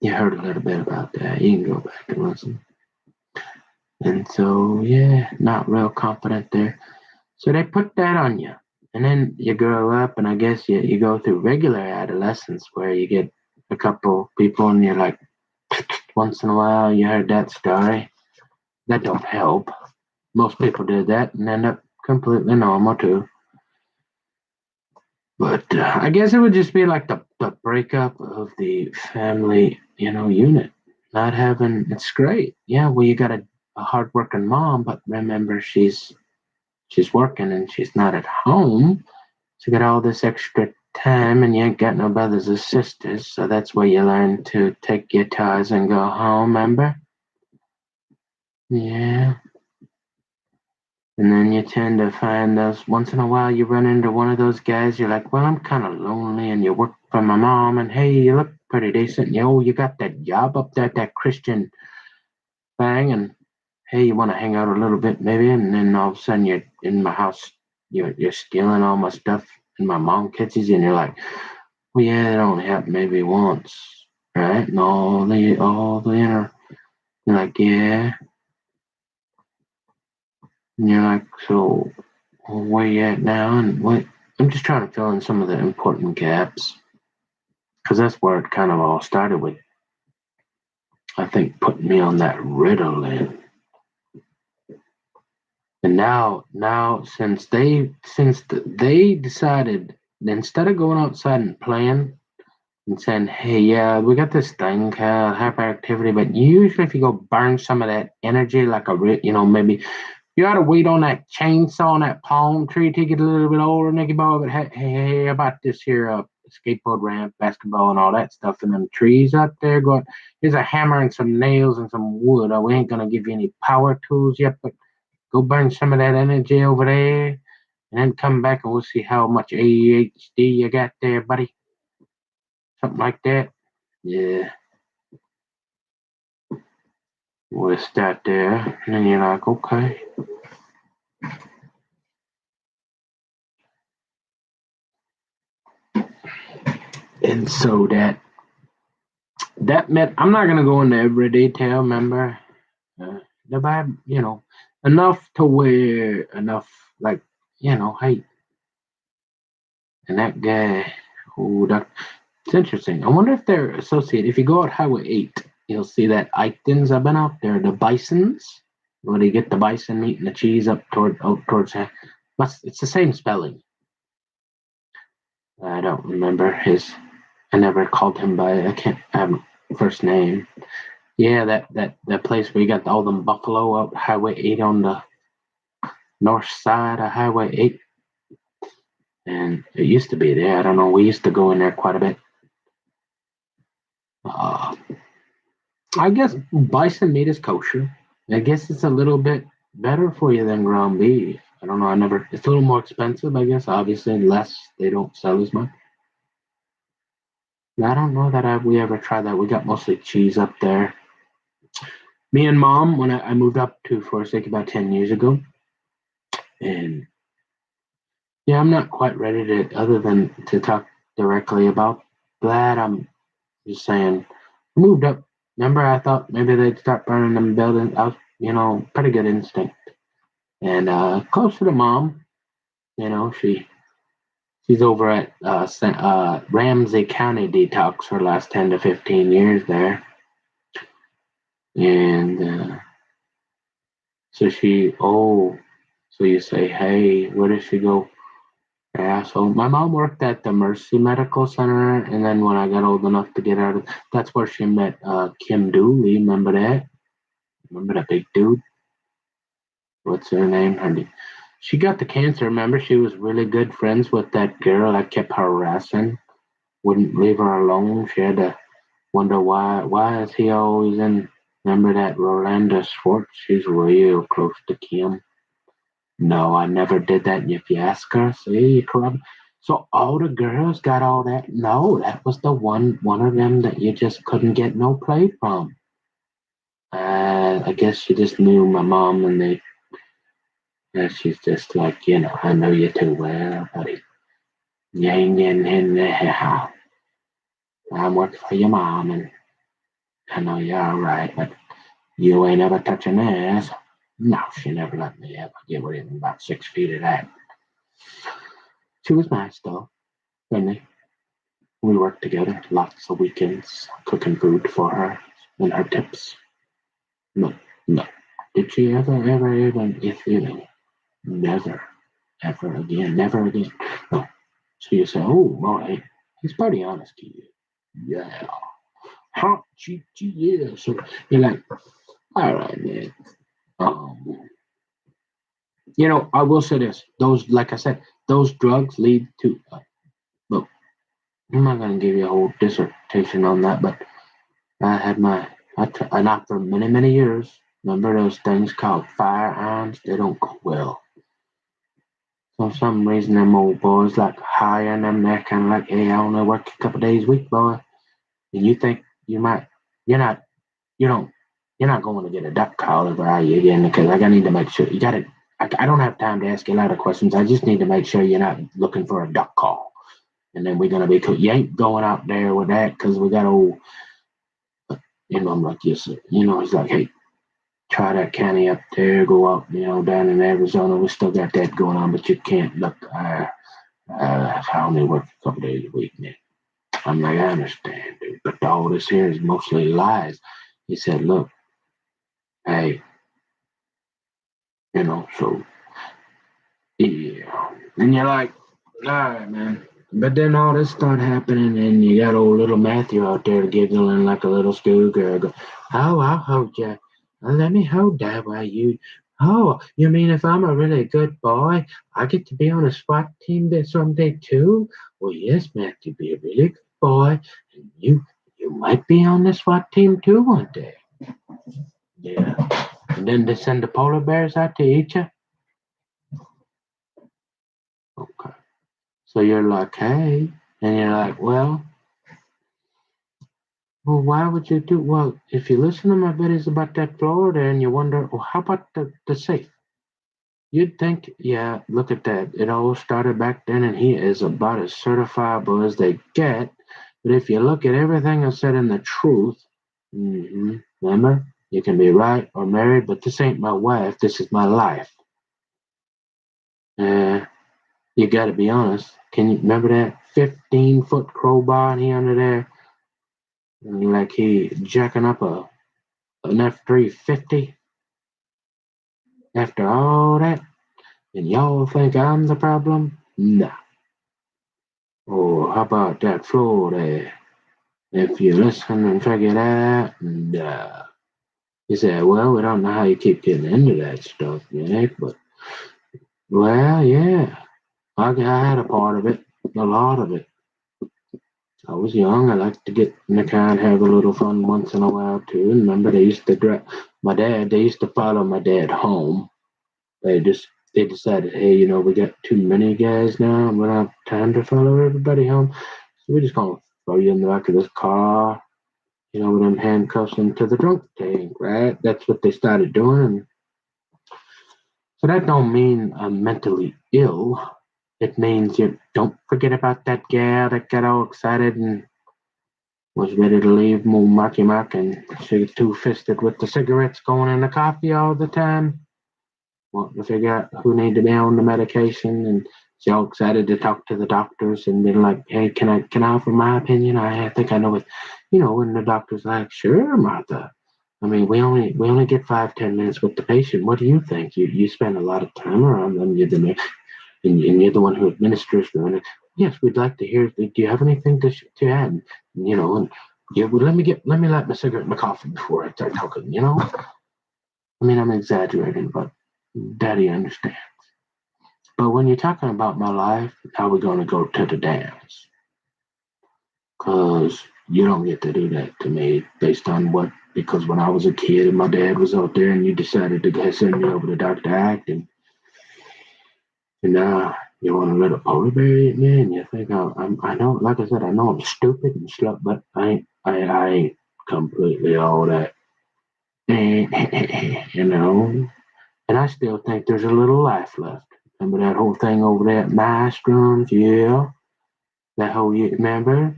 A: heard a little bit about that. You can go back and listen. And so, yeah, not real confident there. So they put that on you. And then you grow up, and I guess you go through regular adolescence where you get a couple people, and you're like, once in a while, you heard that story. That don't help. Most people did that and end up completely normal too. But I guess it would just be like the breakup of the family, unit. Not having it's great. Yeah, well, you got a hardworking mom, but remember she's working and she's not at home. So you got all this extra time, and you ain't got no brothers or sisters. So that's where you learn to take your toys and go home. Remember? Yeah. And then you tend to find those once in a while you run into one of those guys, you're like, well, I'm kind of lonely, and you work for my mom, and hey, you look pretty decent. You got that job up there, that Christian thing, and hey, you want to hang out a little bit maybe, and then all of a sudden you're in my house, you're stealing all my stuff, and my mom catches you, and you're like, well, yeah, it only happened maybe once, right? And all the inner, you're like, yeah, and you're like, so where you at now, and what? I'm just trying to fill in some of the important gaps, because that's where it kind of all started with. I think putting me on that Ritalin, and now since they decided, instead of going outside and playing and saying, hey, yeah, we got this thing called hyperactivity, but usually if you go burn some of that energy, like maybe You ought to wait on that chainsaw on that palm tree till you get a little bit older, Nicky Boy. But hey, how about this here skateboard ramp, basketball, and all that stuff, and them trees out there? Going, here's a hammer and some nails and some wood. Oh, we ain't gonna give you any power tools yet, but go burn some of that energy over there, and then come back and we'll see how much ADHD you got there, buddy. Something like that. Yeah. We'll start there, and then you're like, okay. And so that meant I'm not gonna go into every detail. Remember, the Bible, enough to where enough like hey, and that guy who that it's interesting. I wonder if they're associated. If you go out Highway 8, you'll see that Eichtons have been out there. The Bisons, where they get the bison meat and the cheese out towards. It's the same spelling. I don't remember his. I never called him by. I can't have first name. Yeah, that place where you got all them buffalo out Highway 8 on the north side of Highway 8. And it used to be there. I don't know. We used to go in there quite a bit. I guess bison meat is kosher. I guess it's a little bit better for you than ground beef. I don't know. It's a little more expensive, I guess. Obviously, less. They don't sell as much. I don't know that we ever tried that. We got mostly cheese up there. Me and mom, when I moved up to Forsake about 10 years ago, and yeah, I'm not quite ready other than to talk directly about that. I'm just saying, moved up. Remember, I thought maybe they'd start burning them buildings. I was, pretty good instinct. And close to the mom, she's over at Ramsey County Detox for the last 10 to 15 years there. And so so you say, hey, where does she go? Yeah, so my mom worked at the Mercy Medical Center, and then when I got old enough to get out that's where she met Kim Dooley. Remember that? Remember that big dude? What's her name? She got the cancer. Remember, she was really good friends with that girl that kept harassing, wouldn't leave her alone. She had to wonder why is he always in. Remember that Rolanda Schwartz? She's real close to Kim. No, I never did that. And if you ask her, see, you corrupt. So all the girls got all that. No, that was the one of them that you just couldn't get no play from. I guess she just knew my mom, and she's just like, I know you too well, buddy. You ain't getting in there. I'm working for your mom, and I know you're all right, but you ain't ever touching ass. No, she never let me ever get within about 6 feet of that. She was nice, though, friendly. We worked together lots of weekends, cooking food for her and her tips. No, no. Did she ever, even, if never, ever again, never again? No. So you say, oh, boy, he's pretty honest to you. Yeah. Hot, yeah. So you're like, all right, man. I will say this: like I said, those drugs lead to. Look, I'm not gonna give you a whole dissertation on that, but I had I knocked for many, many years. Remember those things called firearms? They don't go well. So for some reason, them old boys like hiring them. They're kind of like, hey, I only work a couple days a week, boy. And you think you're not, you don't, you're not going to get a duck call over are you again? Because I need to make sure you got it. I don't have time to ask you a lot of questions. I just need to make sure you're not looking for a duck call. And then we're gonna be cool. You ain't going out there with that because we got old. I'm like, yes, sir. He's like, hey, try that county up there. Go out, down in Arizona. We still got that going on, but you can't look. I only work a couple days a week, man. I'm like, I understand, dude, but all this here is mostly lies. He said, look, hey, so yeah. And you're like, all right, man. But then all this started happening, and you got old little Matthew out there giggling like a little schoolgirl. Go, oh, I'll hold you. Let me hold that while you Oh, you mean if I'm a really good boy, I get to be on a SWAT team there someday too? Well, yes, Matthew, be a really good boy, and you might be on the SWAT team too one day. Yeah. And then they send the polar bears out to eat you? Okay. So you're like, hey, and you're like, well, why would you do? Well, if you listen to my videos about that Florida and you wonder, well, how about the safe? You'd think, yeah, look at that. It all started back then, and he is about as certifiable as they get. But if you look at everything I said in the truth, remember, you can be right or married, but this ain't my wife. This is my life. Uh, you got to be honest. Can you remember that 15-foot crowbar and he under there, like he jacking up an F-350 after all that? And y'all think I'm the problem? Nah. Oh, how about that floor there? If you listen and figure it out, you say, well, we don't know how you keep getting into that stuff, Nick, but, well, yeah, I had a part of it, a lot of it. I was young. I liked to get in the car and have a little fun once in a while, too. And remember, they used to drive they used to follow my dad home. They decided, hey, we got too many guys now, and we don't have time to follow everybody home. So we're just gonna throw you in the back of this car, with them handcuffs into the trunk tank, right? That's what they started doing. So that don't mean I'm mentally ill. It means you don't forget about that gal that got all excited and was ready to leave Moo Marky Mark and she two-fisted with the cigarettes going in the coffee all the time. Wanting to figure out who need to be on the medication and she all excited to talk to the doctors and be like, hey, can I offer my opinion? I think I know it. When the doctor's like, sure, Martha. I mean, we only get 5-10 minutes with the patient. What do you think? You spend a lot of time around them. And you're the one who administers them. And yes, we'd like to hear. Do you have anything to add? And yeah, well, let me light my cigarette and my coffee before I start talking. I mean, I'm exaggerating, but Daddy understands. But when you're talking about my life, how we gonna go to the dance? Cause you don't get to do that to me based on what. Because when I was a kid and my dad was out there, and you decided to send me over to Dr. Act, and now you want to let a polar bear eat me, and you think I know, like I said, I know I'm stupid and slow, but I ain't completely all that, you know. And I still think there's a little life left. Remember that whole thing over there at Mastrom's? Yeah, that whole remember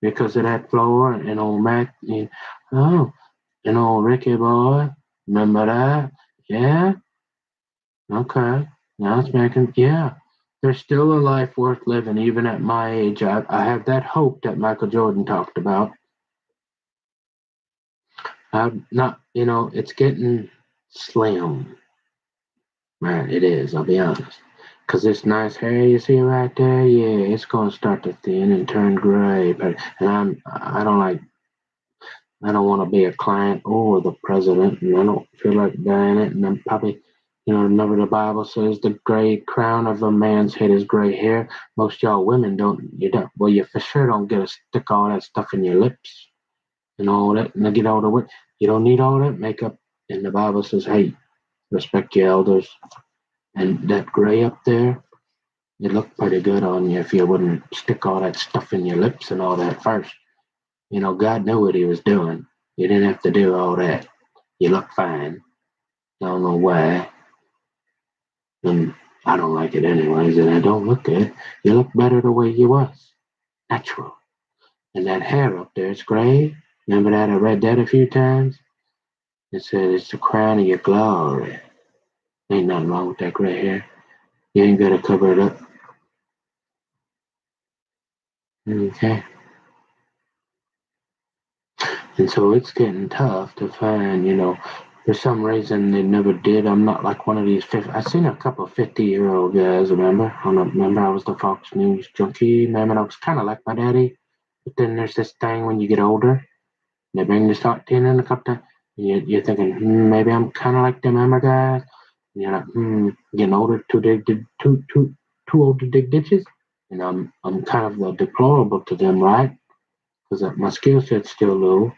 A: because of that floor and old Mac. Oh, and old Ricky boy, remember that? Yeah. Okay. Now it's making, yeah. There's still a life worth living, even at my age. I have that hope that Michael Jordan talked about. I'm not, it's getting slim. Right, it is, I'll be honest. Because this nice hair you see right there, yeah, it's going to start to thin and turn gray. And I don't want to be a client or the president, and I don't feel like dying it. And I'm probably, remember the Bible says the gray crown of a man's head is gray hair. Most y'all women well, you for sure don't get to stick all that stuff in your lips and all that, and get all the way. You don't need all that makeup. And the Bible says, hey, respect your elders. And that gray up there, it looked pretty good on you if you wouldn't stick all that stuff in your lips and all that first. God knew what he was doing. You didn't have to do all that. You look fine. I don't know why. And I don't like it anyways, and I don't look good. You look better the way you was. Natural. And that hair up there, it's gray. Remember that? I read that a few times. It said it's the crown of your glory. Ain't nothing wrong with that gray hair. You ain't gotta cover it up. Okay. And so it's getting tough to find, for some reason they never did. I'm not like one of these 50. I seen a couple of 50-year-old guys, remember? Remember I was the Fox News junkie. Remember I was kind of like my daddy. But then there's this thing when you get older, they bring the stock tin in a couple times. You're thinking, maybe I'm kind of like them Emma guys. And you're like, getting older, too old to dig ditches. And I'm kind of deplorable to them, right? Because my skill set's still low.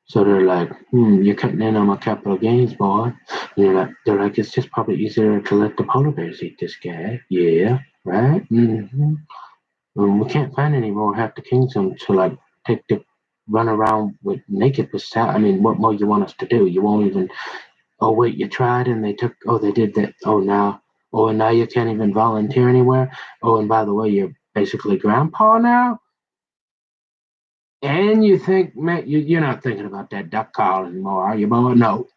A: So they're like, you're cutting in on my capital gains, boy. They're like, it's just probably easier to let the polar bears eat this guy. Yeah, right? We can't find any more half the kingdom to like take the run around with naked beside. I mean, what more you want us to do? You won't even. Oh wait, you tried and they took. Oh, they did that. Oh now. Oh, and now you can't even volunteer anywhere. Oh, and by the way, you're basically grandpa now. And you think, man, you're not thinking about that duck call anymore, are you, boy? No.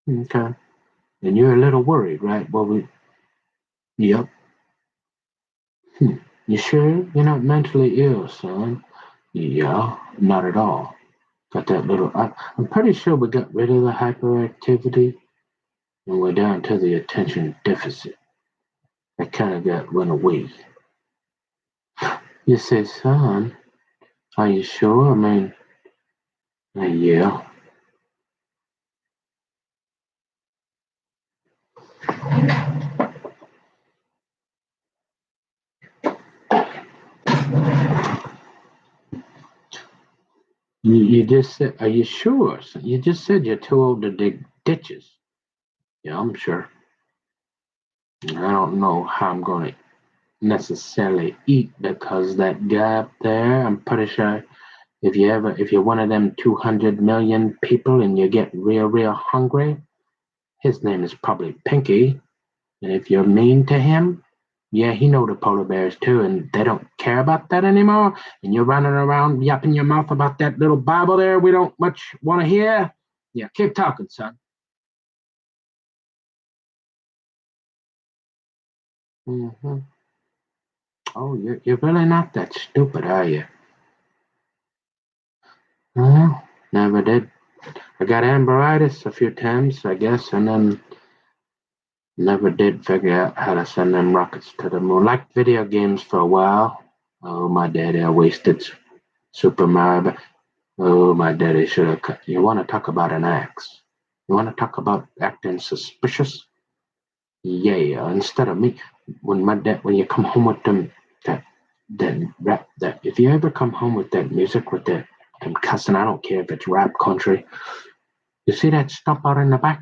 A: Okay. And you're a little worried, right? Yep. Hmm. You sure you're not mentally ill, son? Yeah, not at all. Got that little. I'm pretty sure we got rid of the hyperactivity and we're down to the attention deficit. That kind of got run away. You say, son, are you sure? I mean, yeah. You just said, are you sure? You just said you're too old to dig ditches. Yeah, I'm sure. I don't know how I'm going to necessarily eat because that guy up there, I'm pretty sure if you're one of them 200 million people and you get real hungry, his name is probably Pinky. And if you're mean to him, yeah, he know the polar bears too, and they don't care about that anymore. And you're running around yapping your mouth about that little Bible there we don't much want to hear. Yeah, keep talking, son. hmm Oh, you're really not that stupid, are you? Well, never did. I got amberitis a few times, I guess, and then never did figure out how to send them rockets to the moon. Like video games for a while. Oh, my daddy, I wasted Super Mario. Oh, my daddy should have cut. You want to talk about an axe? You want to talk about acting suspicious? Yeah, instead of me, when you come home with them, that if you ever come home with that music with them cussing, I don't care if it's rap country. You see that stump out in the back?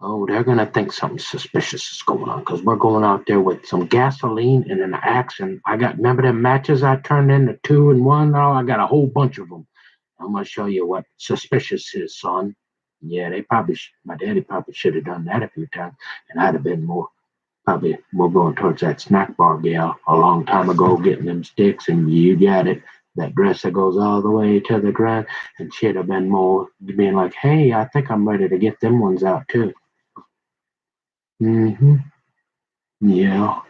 A: Oh, they're gonna think something suspicious is going on because we're going out there with some gasoline and an axe. And I got remember them matches I turned into two and one. Oh, I got a whole bunch of them. I'm gonna show you what suspicious is, son. Yeah, my daddy probably should have done that a few times, and I'd have been probably more going towards that snack bar gal a long time ago, getting them sticks, and you got it. That dress that goes all the way to the ground, and she'd have been more being like, "Hey, I think I'm ready to get them ones out too." Mm-hmm. Yeah.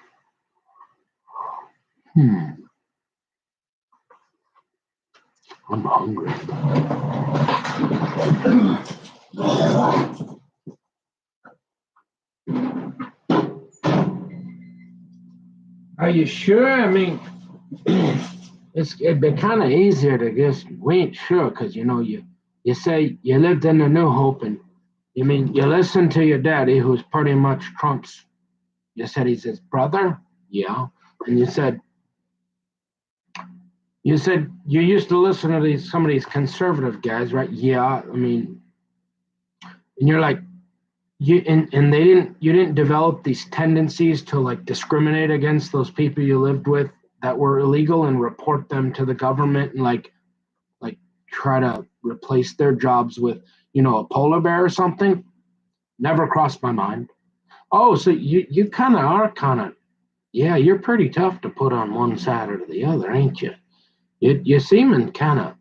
A: Hmm. I'm hungry. Are you sure? I mean, it'd be kind of easier to just we ain't sure because you say you lived in the New Hope and you mean you listened to your daddy who's pretty much Trump's. You said he's his brother. Yeah, and you said you used to listen to some of these conservative guys, right? Yeah, I mean, and you're like and they didn't you didn't develop these tendencies to like discriminate against those people you lived with that were illegal and report them to the government and like try to replace their jobs with a polar bear or something. Never crossed my mind. Oh, so you kind of are yeah, you're pretty tough to put on one side or the other, ain't you? You seeming kind of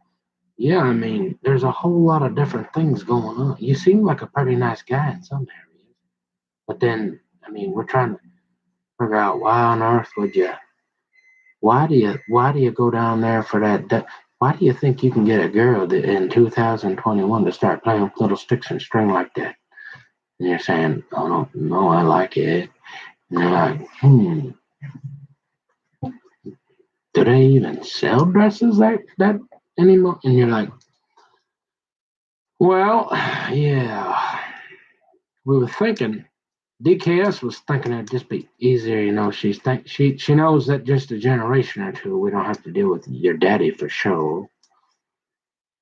A: yeah, I mean, there's a whole lot of different things going on. You seem like a pretty nice guy in some areas, but then I mean, we're trying to figure out why on earth would you why do you go down there for that why do you think you can get a girl in 2021 to start playing with little sticks and string like that? And you're saying, oh no, I like it. And you're like, do they even sell dresses that anymore? And you're like, well, yeah. we were thinking, DKS was thinking it'd just be easier, she knows that just a generation or two we don't have to deal with your daddy for sure.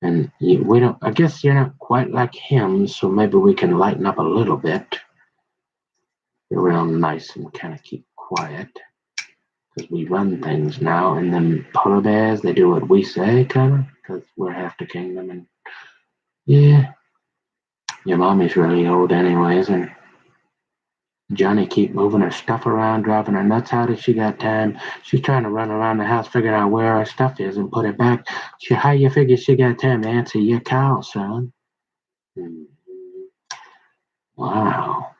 A: And we don't. I guess you're not quite like him, so maybe we can lighten up a little bit. Be real nice and kind of keep quiet because we run things now. And then polar bears, they do what we say, kind of, because we're half the kingdom. And yeah, your mommy's really old, anyways, and Johnny keep moving her stuff around, driving her nuts. How does she got time? She's trying to run around the house, figuring out where her stuff is and put it back. How you figure she got time to answer your call, son? Hmm. Wow.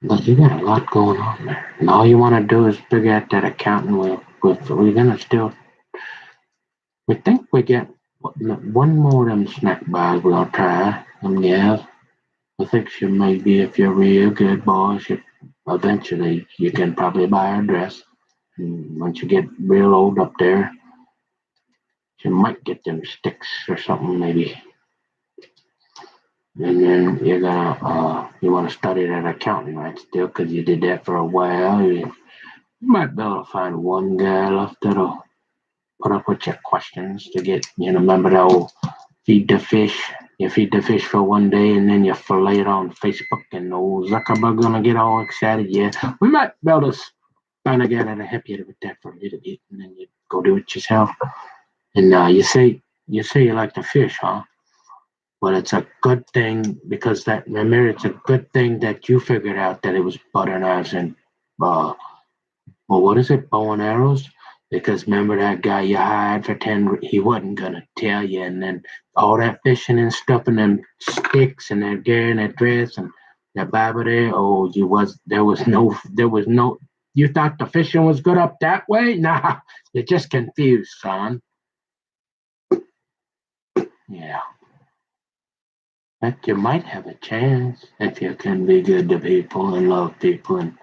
A: But you got a lot going on there. And all you want to do is figure out that accounting we're going to still, we think we get one more of them snack bars we're going to try. Yeah, I think she maybe, if you're real good boy, eventually you can probably buy her a dress. And once you get real old up there, you might get them sticks or something maybe. And then you're gonna you want to study that accounting, right? Still, because you did that for a while. You might be able to find one guy left that'll put up with your questions to get, remember that old feed the fish. You feed the fish for one day and then you fillet it on Facebook and old Zuckerberg gonna get all excited. Yeah, we might be able to find a guy that'll help you with that for a little bit and then you go do it yourself. And you say you like to fish, huh? Well, it's a good thing because remember, it's a good thing that you figured out that it was butter knives and well, what is it, bow and arrows? Because remember that guy you hired for 10, he wasn't gonna tell you, and then all that fishing and stuff and them sticks and that gear and that dress and that Bible there. Oh, there was no. You thought the fishing was good up that way? Nah, you're just confused, son. Yeah. But you might have a chance if you can be good to people and love people, and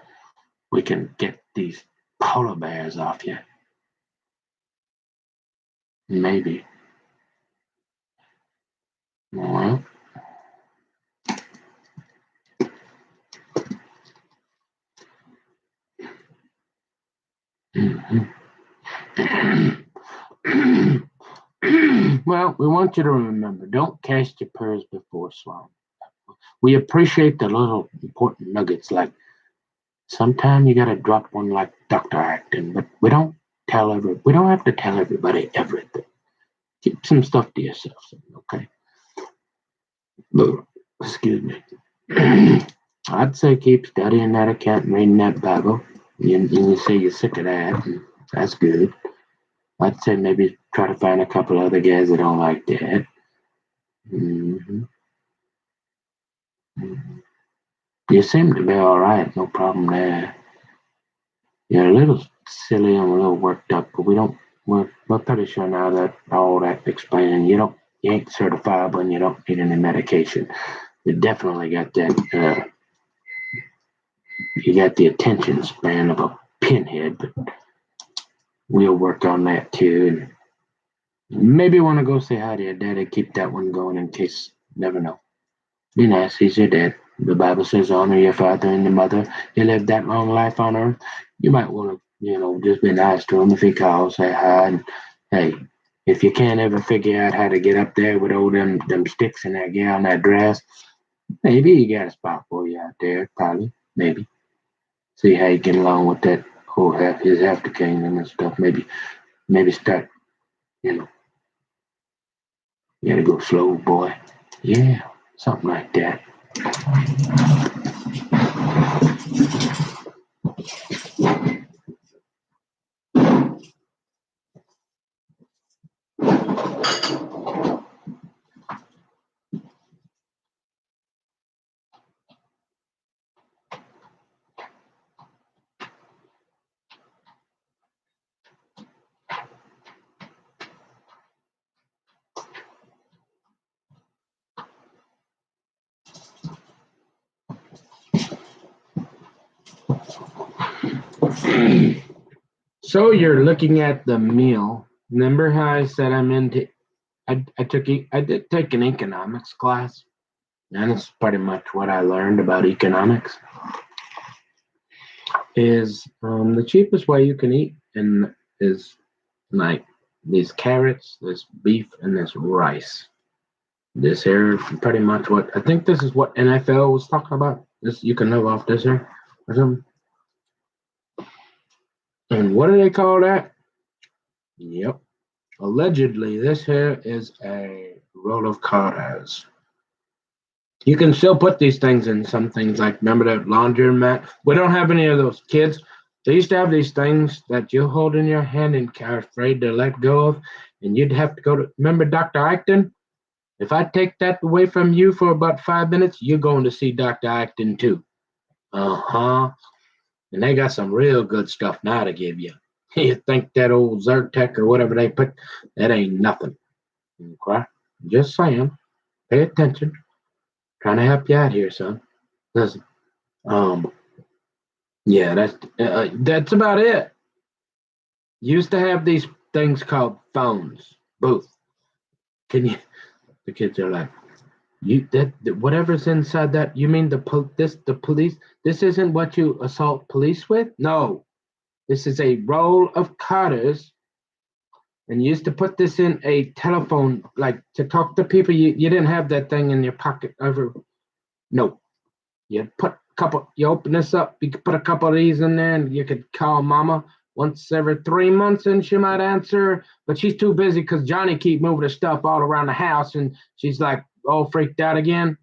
A: we can get these polar bears off you. Maybe. Well, mhm. Well, we want you to remember, don't cast your pearls before swine. We appreciate the little important nuggets, like sometimes you gotta drop one like Dr. Acton, but we don't have to tell everybody everything. Keep some stuff to yourself, okay? Excuse me. I'd say keep studying that account and reading that Bible. You say you're sick of that, and that's good. I'd say maybe try to find a couple other guys that don't like that. hmm You seem to be all right, no problem there. You're a little silly and a little worked up, but we're pretty sure now that all that explaining you ain't certifiable and you don't need any medication. You definitely got that. You got the attention span of a pinhead, but we'll work on that too. And maybe want to go say hi to your daddy. Keep that one going in case. Never know. Be nice. He's your dad. The Bible says, honor your father and your mother. You live that long life on earth. You might want to, just be nice to him if he calls, say hi. And hey, if you can't ever figure out how to get up there with all them sticks in that gal in that dress, maybe he got a spot for you out there. Probably, maybe. See how you get along with that whole half the kingdom and stuff. Maybe start. You know, you gotta go slow, boy. Yeah, something like that. So you're looking at the meal. Remember how I said I'm into I did take an economics class, and it's pretty much what I learned about economics. Is the cheapest way you can eat and is like these carrots, this beef, and this rice. This here pretty much what I think this is what NFL was talking about. This you can live off this here or something. And what do they call that? Yep. Allegedly, this here is a roll of quarters. You can still put these things in some things like remember that laundromat? We don't have any of those kids. They used to have these things that you hold in your hand and are afraid to let go of, and you'd have to go to remember Dr. Acton? If I take that away from you for about 5 minutes, you're going to see Dr. Acton too. Uh-huh. And they got some real good stuff now to give you. You think that old Zyrtec or whatever they put, that ain't nothing. Okay? Just saying. Pay attention. Trying to help you out here, son. Listen. Um, yeah, that's about it. Used to have these things called phones. Booth. Can you the kids are like, you that whatever's inside that, you mean the police? This isn't what you assault police with? No. This is a roll of quarters, and you used to put this in a telephone, like to talk to people. You didn't have that thing in your pocket ever. No, you open this up, you could put a couple of these in there, and you could call mama once every 3 months, and she might answer, but she's too busy because Johnny keep moving her stuff all around the house, and she's like all freaked out again.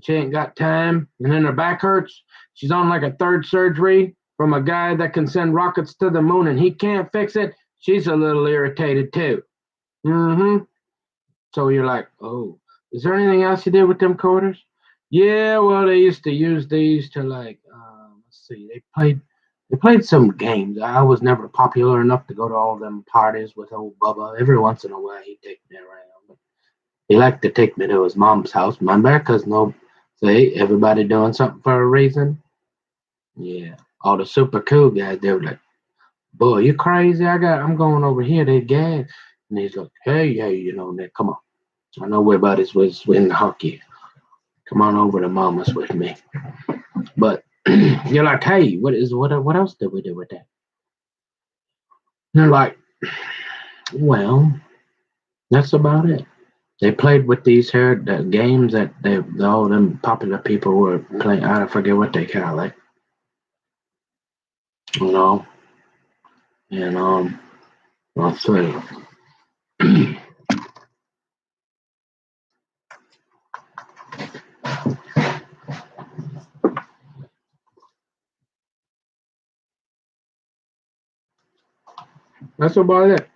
A: She ain't got time, and then her back hurts. She's on like a third surgery from a guy that can send rockets to the moon, and he can't fix it. She's a little irritated too. Mm-hmm. So you're like, oh, is there anything else you did with them quarters? Yeah, well, they used to use these to like, let's see, they played some games. I was never popular enough to go to all them parties with old Bubba. Every once in a while, he'd take me around. But he liked to take me to his mom's house, remember? Because no, say everybody doing something for a reason. Yeah, all the super cool guys, they were like, boy, you crazy? I'm going over here. They gas. And he's like, hey, Nick, come on. I know where buddies was in the hockey. Come on over to mama's with me. But you're like, hey, what else did we do with that? And they're like, well, that's about it. They played with these here the games that all them popular people were playing. I forget what they call it. You know, and I'll say. That's about it.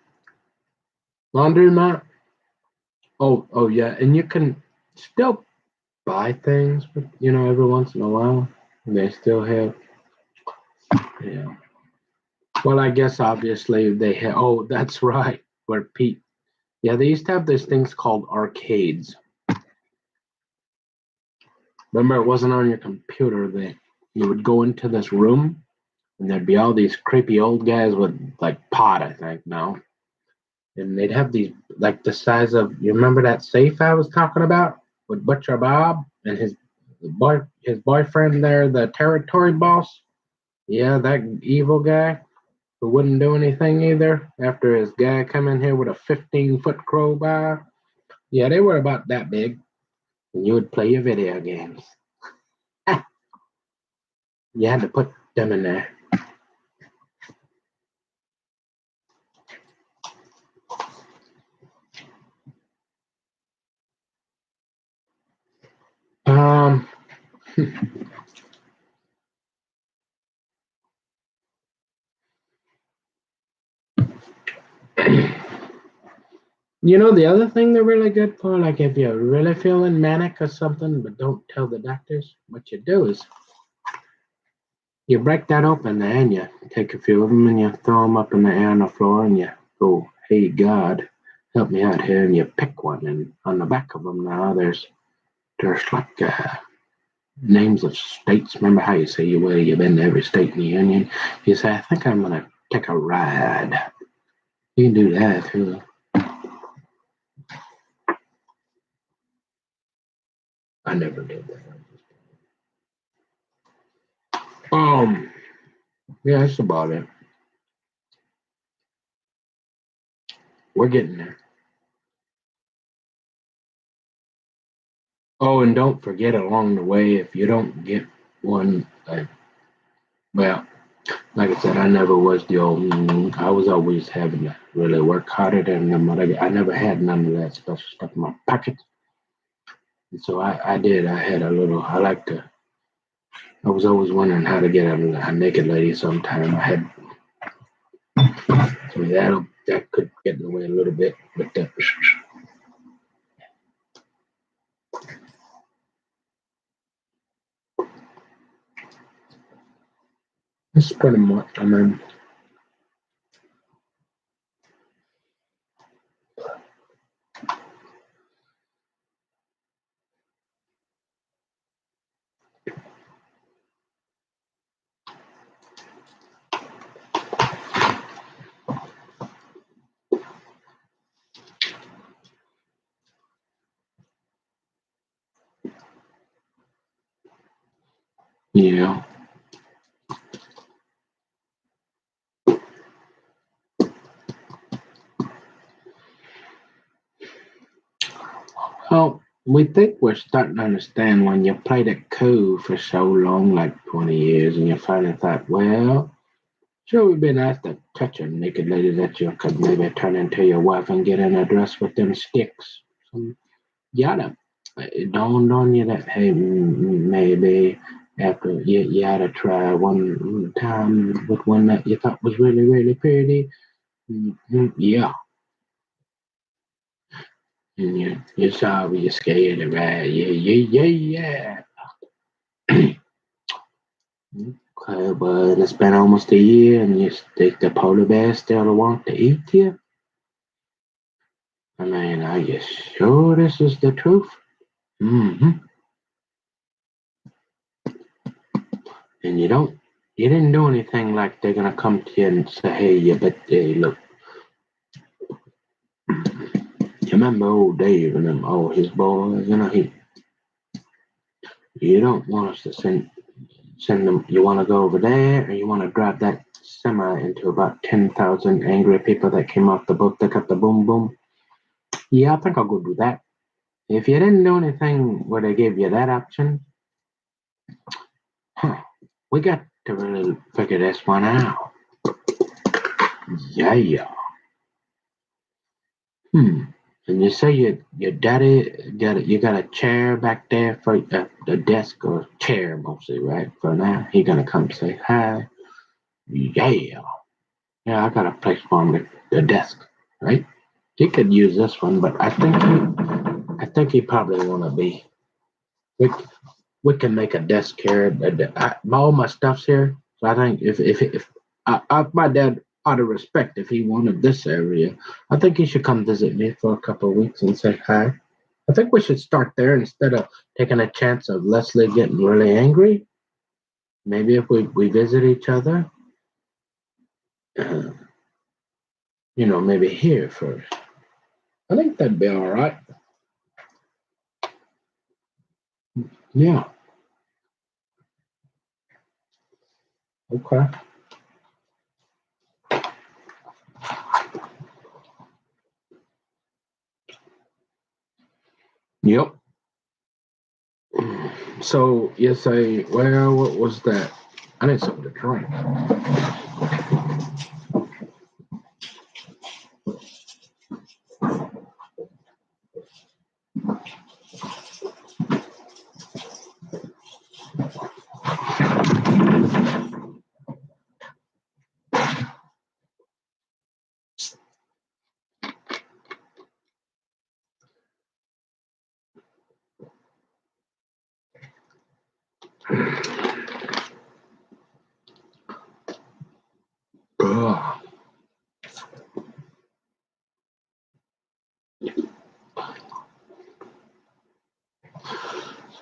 A: Laundromat. Oh yeah, and you can still buy things, but every once in a while, they still have. Yeah. Well, I guess obviously they have. Oh, that's right. Where Pete. Yeah, they used to have these things called arcades. Remember, it wasn't on your computer. That you would go into this room, and there'd be all these creepy old guys with like pot, I think now, and they'd have these like the size of. You remember that safe I was talking about with Butcher Bob and his boyfriend there, the territory boss. Yeah, that evil guy who wouldn't do anything either after his guy come in here with a 15-foot crowbar. Yeah, they were about that big, and you would play your video games. You had to put them in there. Um, the other thing they're really good for, like if you're really feeling manic or something, but don't tell the doctors, what you do is you break that open there and you take a few of them and you throw them up in the air on the floor and you go, hey, God, help me out here. And you pick one. And on the back of them now, there's like names of states. Remember how you say you've been to every state in the union? You say, I think I'm going to take a ride. You can do that too. I never did that. Yeah, that's about it. We're getting there. Oh, and don't forget along the way, if you don't get one, well, like I said, I never was the old. I was always having to really work harder than the mother. I never had none of that special stuff in my pocket. And so I did. I had a little. I like to. I was always wondering how to get a naked lady. Sometime I had. So that could get in the way a little bit, but that's pretty much. I mean, yeah. Well, we think we're starting to understand when you played it cool for so long, like 20 years, and you finally thought, well, sure would be nice to touch a naked lady that you could maybe turn into your wife and get in a dress with them sticks. Some yada. It dawned on you that, hey, maybe after you ought to try one time with one that you thought was really, really pretty. Yeah. And you're sorry, you're scared, right? Yeah, yeah, yeah, yeah. Okay, but it's been almost a year and you think the polar bear still want to eat you? I mean, are you sure this is the truth? Mm-hmm. And you didn't do anything like they're gonna come to you and say, hey, look, you remember old Dave and them, all his boys, you don't want us to send them, you want to go over there, or you want to drive that semi into about 10,000 angry people that came off the boat that got the boom boom? Yeah, I think I'll go do that. If you didn't do anything where they gave you that option, huh, we got to really figure this one out. Yeah. Hmm. And you say your daddy got a chair back there for the desk or chair mostly, right? For now, he gonna come say hi. Yeah. Yeah, I got a place for him at the desk, right? He could use this one, but I think he probably wanna be. We, we can make a desk here. All my stuff's here, so I think if my dad, out of respect, if he wanted this area, I think he should come visit me for a couple of weeks and say hi. I think we should start there instead of taking a chance of Leslie getting really angry. Maybe if we visit each other, uh, maybe here first. I think that'd be all right. Yeah. Okay. Yep. So you say, well, what was that? I need something to drink. Ugh.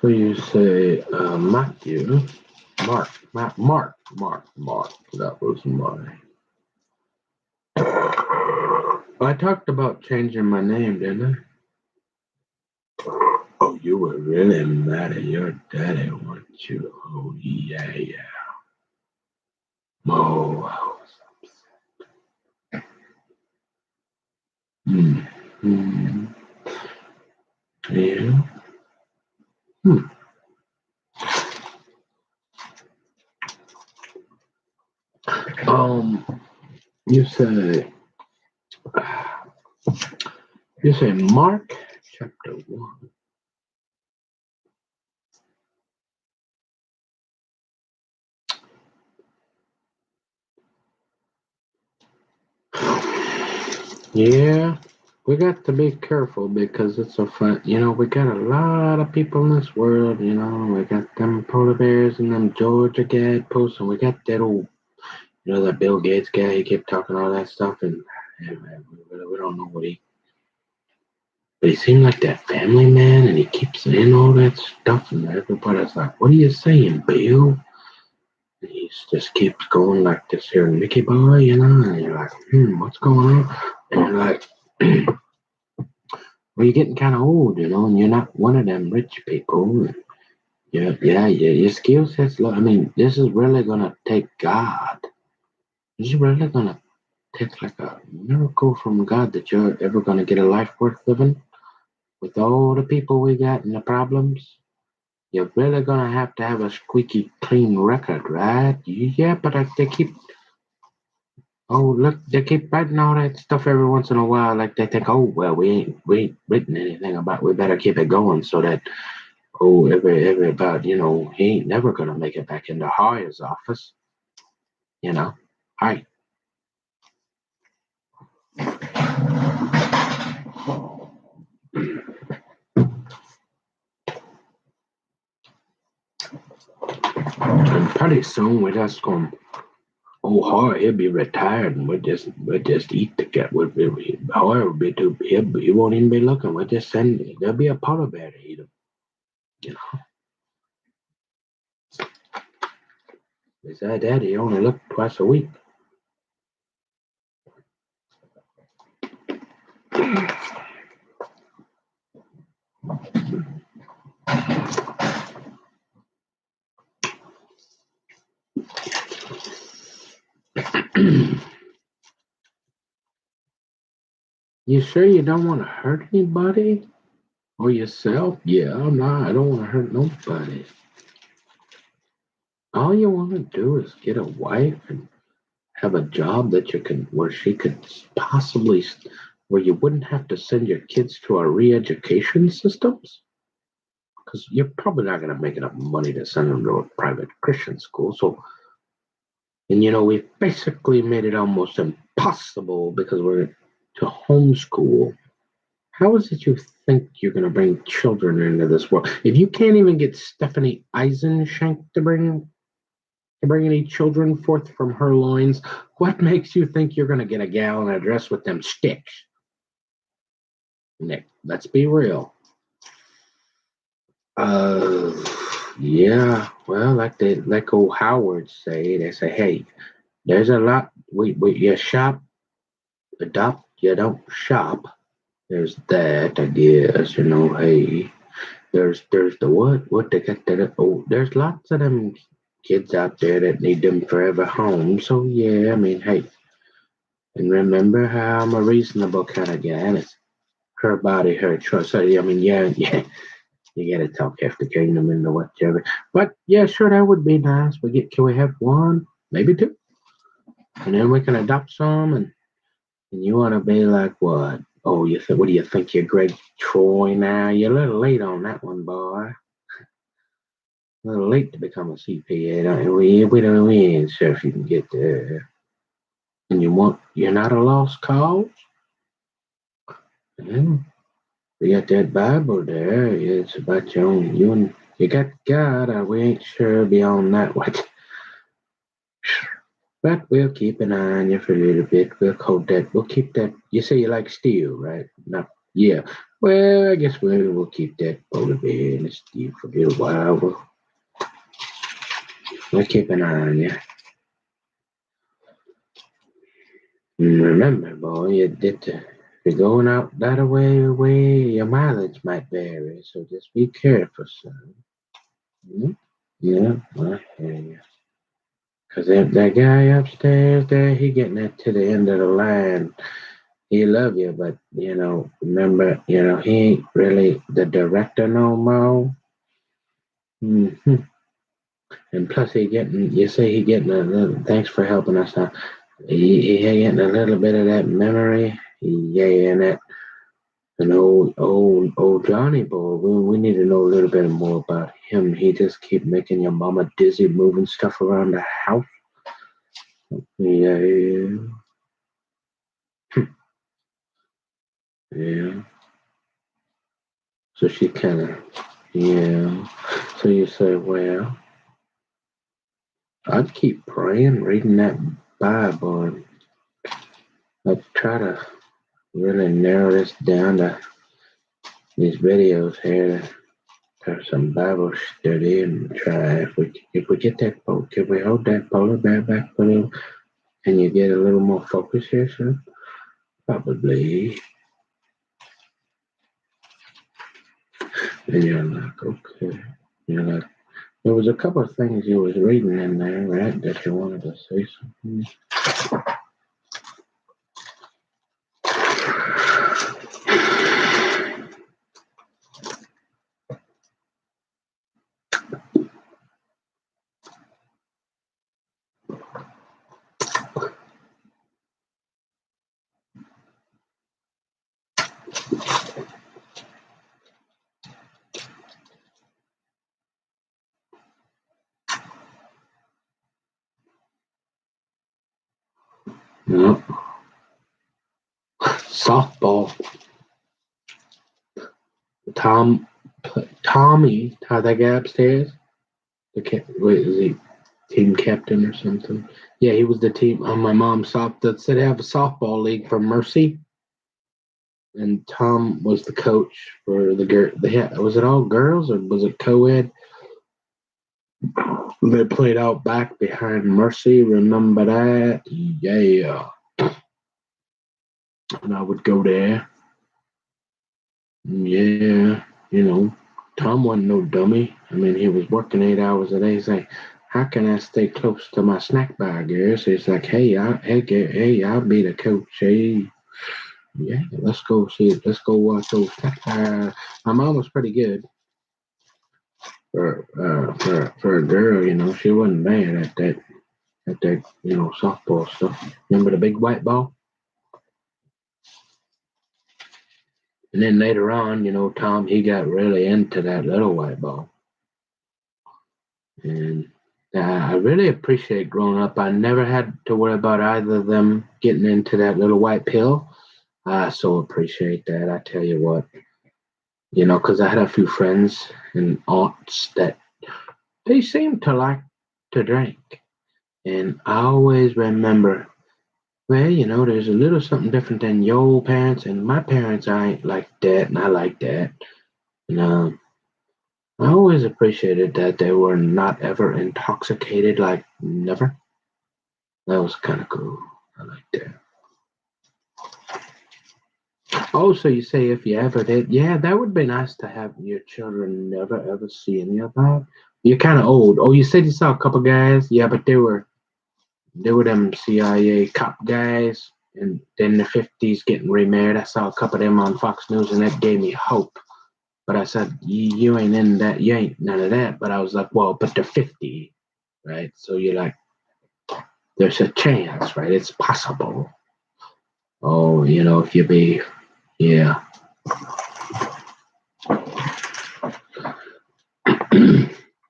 A: So you say Matthew, Mark. That was my. I talked about changing my name, didn't I? Oh you were really mad at your daddy, weren't you? Oh, yeah, yeah. Oh, I was upset. Hmm. Yeah. Hmm. You say, Mark chapter 1. Yeah, we got to be careful because it's a fun. We got a lot of people in this world. We got them polar bears and them Georgia gadposts, and we got that old, that Bill Gates guy. He kept talking all that stuff, and we don't know what he. But he seemed like that family man, and he keeps saying all that stuff, and everybody's like, "What are you saying, Bill?" And he just keeps going like this here, Mickey boy, and you're like, what's going on? And you're like. Well, you're getting kind of old, and you're not one of them rich people. Yeah, your skill sets. I mean, this is really gonna take God. This is really gonna take like a miracle from God that you're ever gonna get a life worth living with all the people we got and the problems. You're really gonna have to have a squeaky clean record, right? Yeah, but they keep. Oh, look, they keep writing all that stuff every once in a while. Like they think, oh well, we ain't written anything about. We better keep it going so that every about, he ain't never gonna make it back into Hoyer's office, you know. Hi. And pretty soon we're just going Hoyer, he'll be retired and we'll just eat together. Hoyer will be too he won't even be looking. We'll just send there'll be a polar bear to eat him, you know. Besides that, he only looked twice a week. You sure you don't want to hurt anybody? Or yourself? Yeah, no, I don't want to hurt nobody. All you want to do is get a wife and have a job that where she could possibly, where you wouldn't have to send your kids to our re-education systems, because you're probably not going to make enough money to send them to a private Christian school. So, and we've basically made it almost impossible because we're to homeschool. How is it you think you're going to bring children into this world if you can't even get Stephanie Eisenschenk to bring any children forth from her loins? What makes you think you're going to get a gal in a dress with them sticks? Nick, let's be real. Uh, yeah. Well, like old Howard they say, hey, there's a lot. We you shop, adopt, you don't shop. There's that, I guess. Hey, there's the what they got that. Oh, there's lots of them kids out there that need them forever home. So yeah, I mean, hey, and remember how I'm a reasonable kind of guy, and it's her body, her choice. So, I mean, yeah, you gotta talk half the kingdom into whatever. But yeah, sure, that would be nice. Can we have one, maybe two, and then we can adopt some, and you want to be like what? Oh, what do you think? You're Greg Troy now? You're a little late on that one, boy. A little late to become a CPA. We ain't sure if you can get there. And you're not a lost cause. Yeah. We got that Bible there. It's about your own. You got God. We ain't sure beyond that what. But we'll keep an eye on you for a little bit. We'll hold that. We'll keep that. You say you like steel, right? No. Yeah. Well, I guess we'll keep that polar bear and steel for a little while. We'll keep an eye on you. And remember, boy, If you're going out that way, your mileage might vary, so just be careful, son. Yeah, yeah, I hear you. Cause that guy upstairs there, he getting it to the end of the line. He love you, but remember, he ain't really the director no more. hmm And plus, you say he getting a little. Thanks for helping us out. He getting a little bit of that memory. Yeah, and that an old Johnny boy. We need to know a little bit more about him. He just keep making your mama dizzy, moving stuff around the house. Yeah, yeah. So she kind of, yeah. So you say, well, I'd keep praying, reading that Bible, and I'd try to really narrow this down to these videos here to have some Bible study and try if we get that if we hold that polar bear back a little and you get a little more focus here, son, probably. And you're like, okay. You're like, there was a couple of things you was reading in there, right, that you wanted to say something. No. Softball. Tommy, how that guy upstairs? Wait, is he team captain or something? Yeah, he was the team on my mom's that said they have a softball league for Mercy, and Tom was the coach for the girl. Was it all girls or was it co-ed? They played out back behind Mercy. Remember that? Yeah, and I would go there. Yeah, Tom wasn't no dummy. I mean, he was working 8 hours a day. He's like, how can I stay close to my snack bar, girl? So he's like, hey, I'll be the coach. Hey, yeah, let's go watch those snack bars. My mom was pretty good for a girl. She wasn't bad at that softball stuff. Remember the big white ball? And then later on, Tom he got really into that little white ball. And I really appreciate growing up. I never had to worry about either of them getting into that little white pill. I so appreciate that. I tell you what, because I had a few friends and aunts that they seemed to like to drink. And I always remember, well, there's a little something different than your parents and my parents. I ain't like that, and I like that. And I always appreciated that they were not ever intoxicated, like never. That was kind of cool. I like that. Oh, so you say if you ever did, yeah, that would be nice to have your children never ever see any of that. You're kind of old. Oh, you said you saw a couple guys, yeah, but they were them CIA cop guys, and in the 50s getting remarried. I saw a couple of them on Fox News, and that gave me hope. But I said, you ain't in that, you ain't none of that. But I was like, well, but they're 50, right? So you're like, there's a chance, right? It's possible. Oh, if you be, yeah.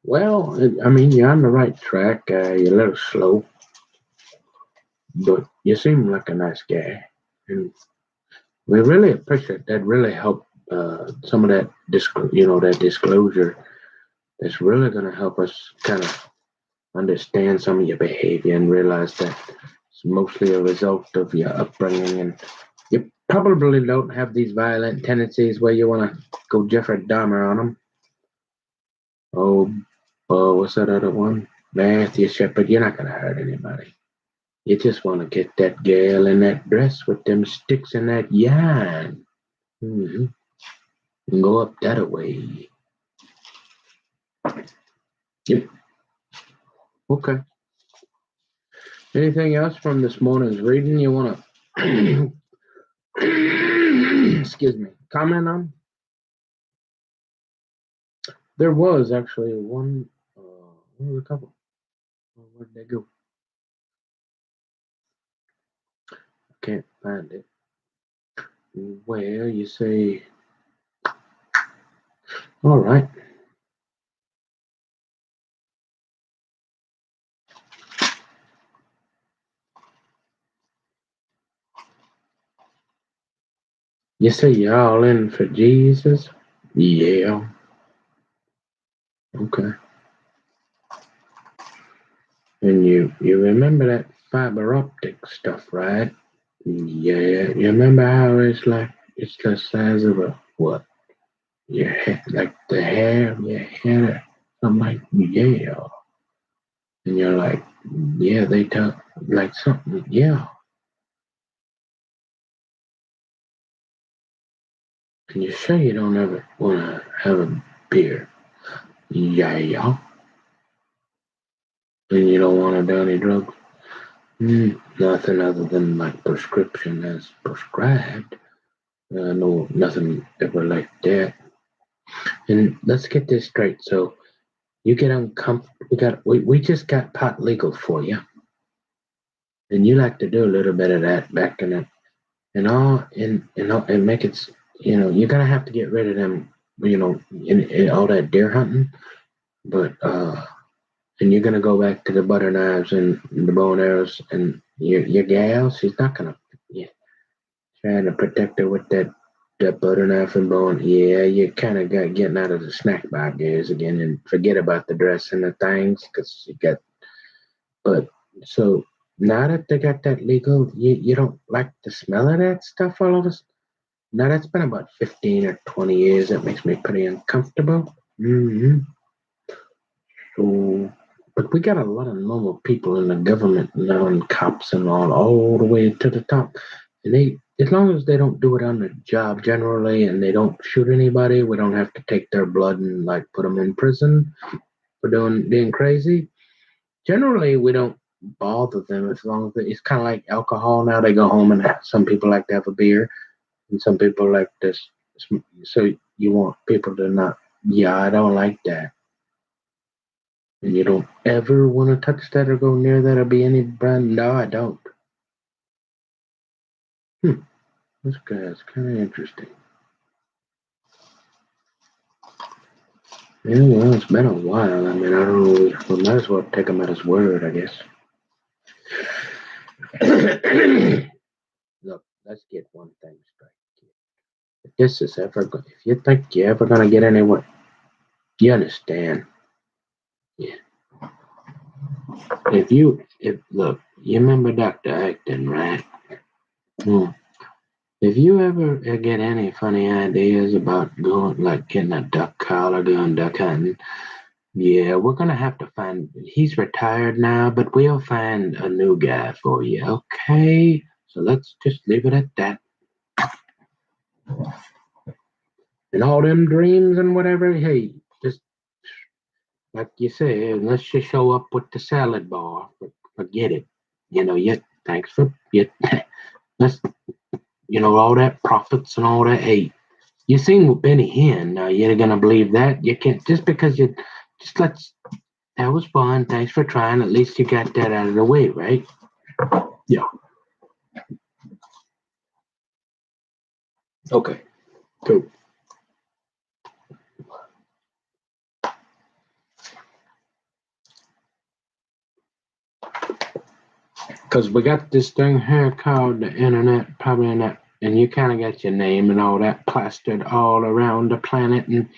A: Well, I mean, you're on the right track. You're a little slow, but you seem like a nice guy. And we really appreciate that. Really helped some of that, that disclosure. That's really going to help us kind of understand some of your behavior and realize that it's mostly a result of your upbringing, and you probably don't have these violent tendencies where you want to go Jeffrey Dahmer on them. Oh, what's that other one? Matthew Shepard. You're not going to hurt anybody. You just want to get that gal in that dress with them sticks and that yarn. Mm-hmm. And go up that way. Yep. Okay. Anything else from this morning's reading you want to, excuse me, comment on? There was actually one, there was a couple. Where did they go? Can't find it. Well, you say, all right. You say you're all in for Jesus? Yeah. Okay. And you remember that fiber optic stuff, right? Yeah. You remember how it's the size of a what? Your head, like the hair of your head. I'm like, yeah. And you're like, yeah, they talk like something, yeah. And you sure you don't ever want to have a beer? Yeah. And you don't want to do any drugs? Nothing other than like prescription as prescribed. No, nothing ever like that. And let's get this straight. So you get uncomfortable. We just got pot legal for you, and you like to do a little bit of that back in it, and make it. You're gonna have to get rid of them. In all that deer hunting, but and you're gonna go back to the butter knives and the bow and arrows, and your gal, she's not gonna. Yeah, trying to protect her with that butter knife and bone. Yeah, you kind of got getting out of the snack bar gears again and forget about the dress and the things because you got. But so now that they got that legal, you don't like the smell of that stuff all of us. Now that's been about 15 or 20 years. That makes me pretty uncomfortable. So, but we got a lot of normal people in the government now and cops and all the way to the top. And as long as they don't do it on the job generally and they don't shoot anybody, we don't have to take their blood and like put them in prison for being crazy. Generally, we don't bother them as long as it's kind of like alcohol. Now they go home and some people like to have a beer and some people like this. So you want people to not, yeah, I don't like that. And you don't ever want to touch that or go near that or be any brand. No, I don't. This guy's kind of interesting. Yeah, well, it's been a while. I mean, I don't know. We might as well take him at his word, I guess. Look, let's get one thing straight. If you think you're ever gonna get anywhere, you understand. Yeah. If look, you remember Dr. Acton, right? Hmm. If you ever get any funny ideas about going, like getting a duck collar, going duck hunting, yeah, we're gonna have to find. He's retired now, but we'll find a new guy for you, okay? So let's just leave it at that. And all them dreams and whatever, hey, just like you say, unless you show up with the salad bar, forget it. Thanks for you. Let's, all that profits and all that. Hey, you seen with Benny Hinn. Now you're gonna believe that you can't just because you just let's. That was fun. Thanks for trying. At least you got that out of the way, right? Yeah. Okay. Cool. Because we got this thing here called the internet, probably not, and you kind of got your name and all that plastered all around the planet. And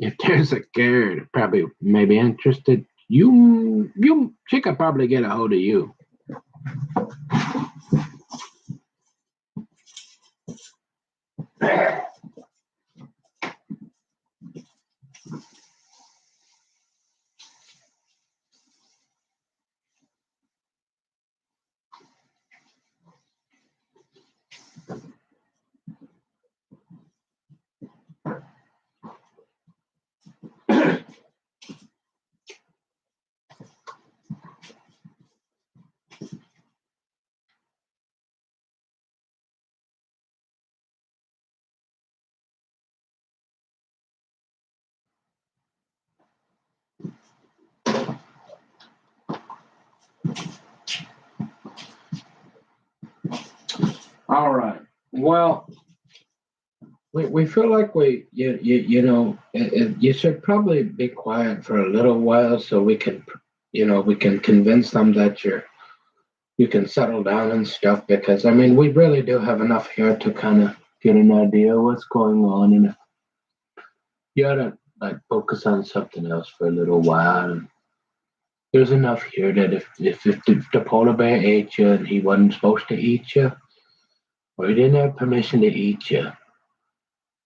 A: if there's a girl that probably may be interested, she could probably get a hold of you. All right. Well, we feel like you should probably be quiet for a little while so we can convince them that you can settle down and stuff because I mean we really do have enough here to kind of get an idea of what's going on and if you ought to like focus on something else for a little while. And there's enough here that if the polar bear ate you and he wasn't supposed to eat you or he didn't have permission to eat you,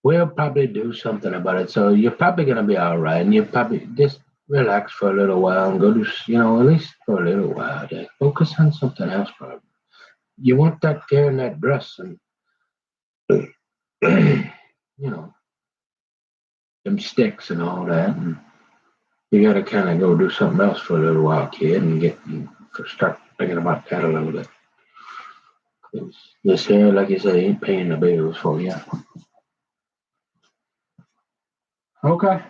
A: we'll probably do something about it. So you're probably gonna be all right, and you probably just relax for a little while and go to at least for a little while. Then focus on something else. Probably you want that gear in that dress and you know them sticks and all that, and you got to kind of go do something else for a little while, kid, and start thinking about that a little bit. 'Cause this here, like you say, ain't paying the bills for you. Okay.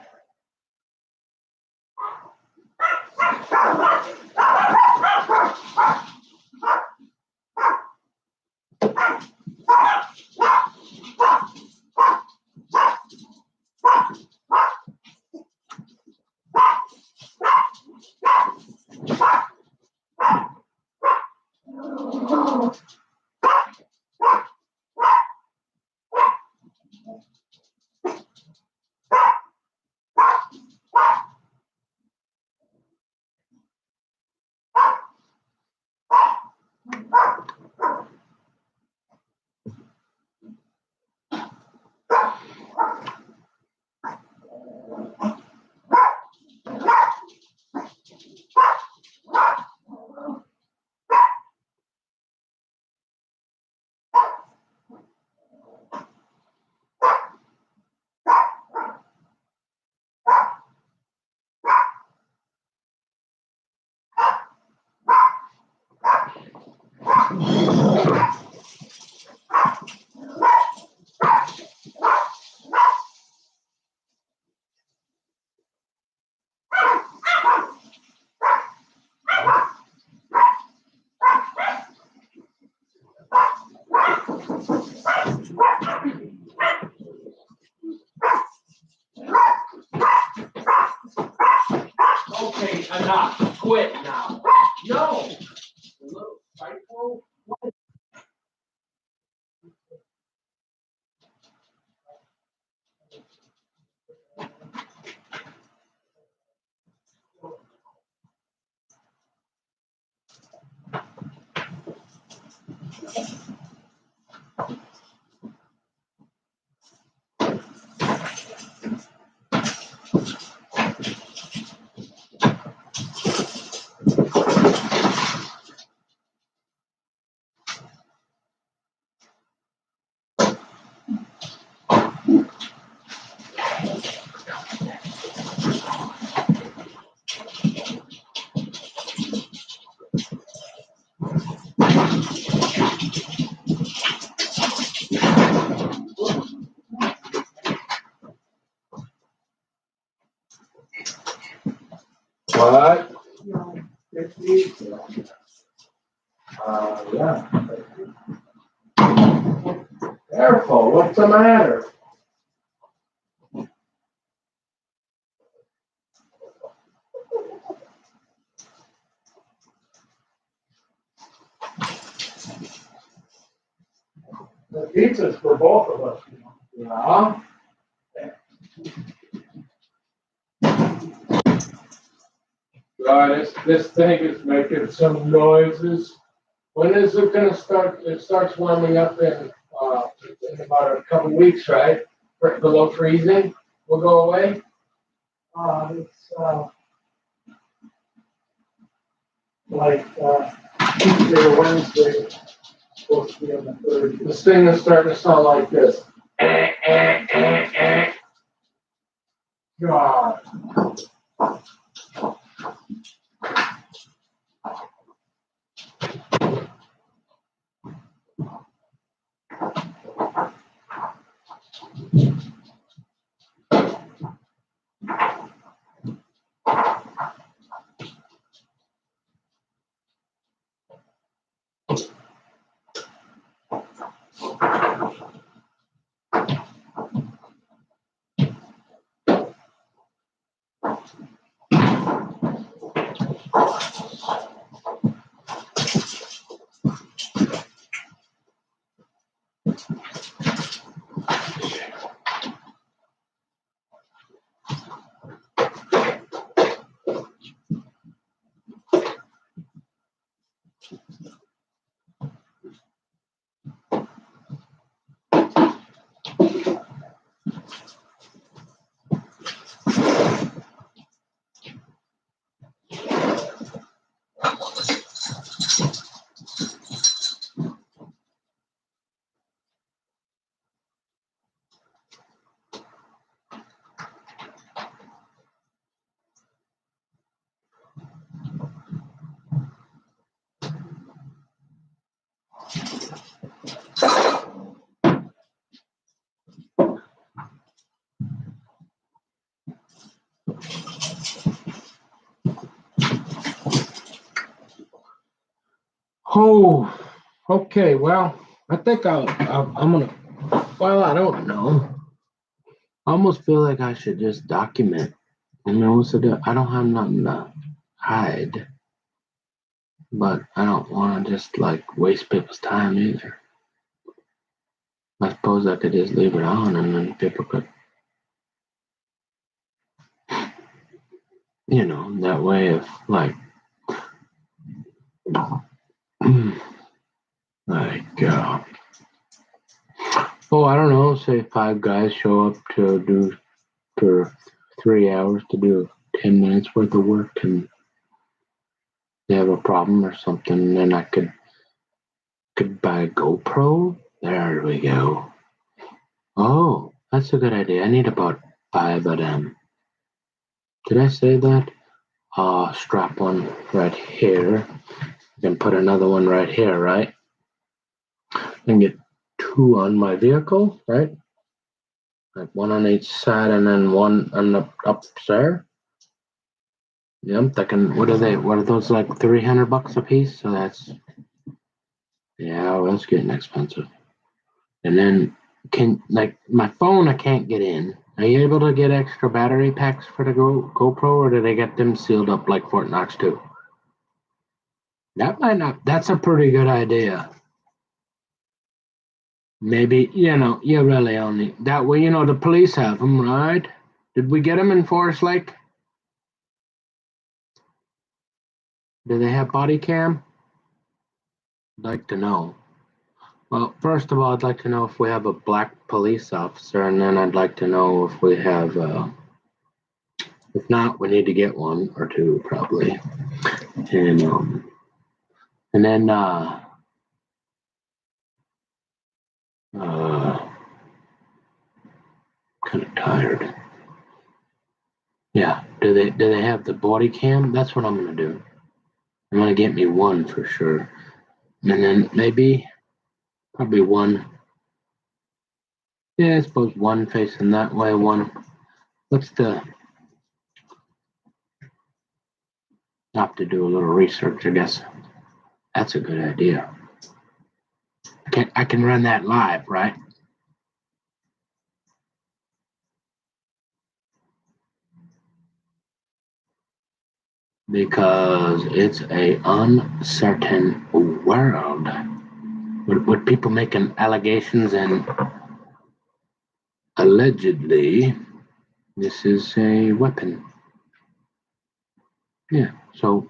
A: Okay, enough. Quit now. No. The little psycho. What? Yeah. Careful. What's the matter? The pizza's for both of us. Yeah. This thing is making some noises. When is it gonna start? It starts warming up in about a couple weeks, right? Below freezing. Will go away. It's like Tuesday or Wednesday. Supposed to be on the 30th. This thing is starting to sound like this. God. Oh, okay. Well, I think I'm gonna. Well, I don't know. I almost feel like I should just document. I mean, I don't have nothing to hide, but I don't want to just like waste people's time either. I suppose I could just leave it on, and then people could, that way if like, like, oh, I don't know, say 5 guys show up to do for 3 hours to do 10 minutes worth of work, and they have a problem or something, then I could buy a GoPro. There we go. Oh, that's a good idea. I need about 5 of them. Did I say that? Strap one right here. Then put another one right here, right? And get 2 on my vehicle, right? Like one on each side and then one on the up there. Yeah, I'm thinking, what are they? What are those, like $300 a piece? So yeah, well, that's getting expensive. And then like my phone, I can't get in. Are you able to get extra battery packs for the GoPro, or do they get them sealed up like Fort Knox too? That might not. That's a pretty good idea. Maybe you really only that way. The police have them, right? Did we get them in Forest Lake? Do they have body cam? I'd like to know. Well, first of all, I'd like to know if we have a black police officer, and then I'd like to know if we have. If not, we need to get one or two probably, and then uh, kind of tired. Yeah. Do they have the body cam? That's what I'm gonna do. I'm gonna get me one for sure, and then maybe probably one. Yeah, I suppose one facing that way. One. What's the? Have to do a little research, I guess. That's a good idea. I can run that live, right? Because it's a uncertain world. With people making allegations, and allegedly this is a weapon. Yeah. So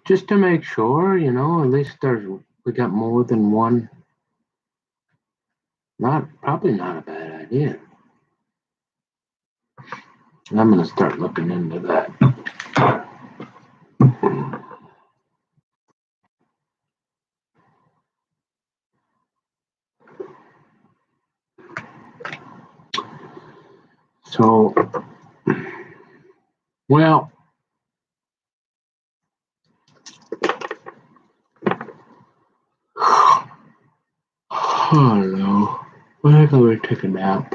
A: just to make sure, at least we got more than one. Probably not a bad idea. I'm gonna start looking into that. So, well, oh no. I think I'm gonna take a nap.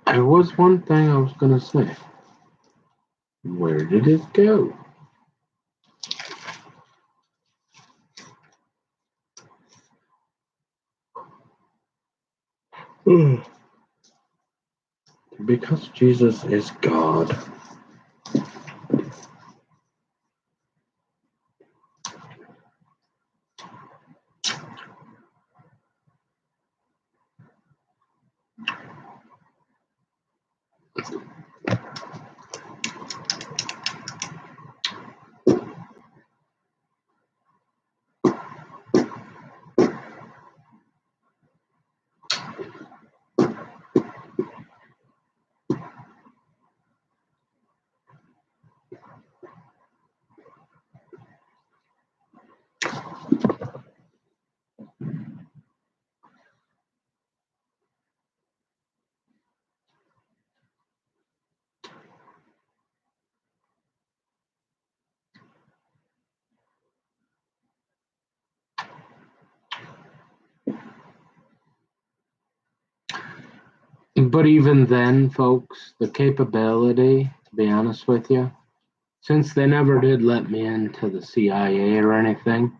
A: There was one thing I was gonna say. Where did it go? Because Jesus is God. But even then, folks, the capability, to be honest with you, since they never did let me into the CIA or anything,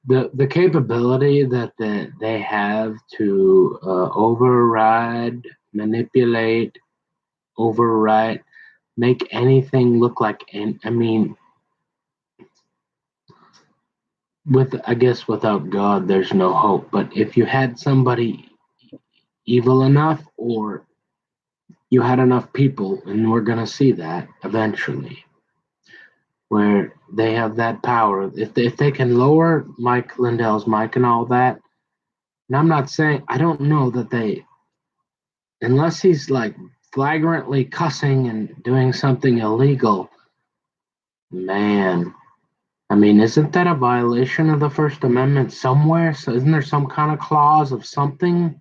A: the capability that they have to override, manipulate, overwrite, make anything look like, and I mean, I guess without God, there's no hope. But if you had somebody evil enough, or you had enough people, and we're gonna see that eventually, where they have that power. If they can lower Mike Lindell's mic and all that, and I'm not saying I don't know that they, unless he's like flagrantly cussing and doing something illegal, man. I mean, isn't that a violation of the First Amendment somewhere? So isn't there some kind of clause of something?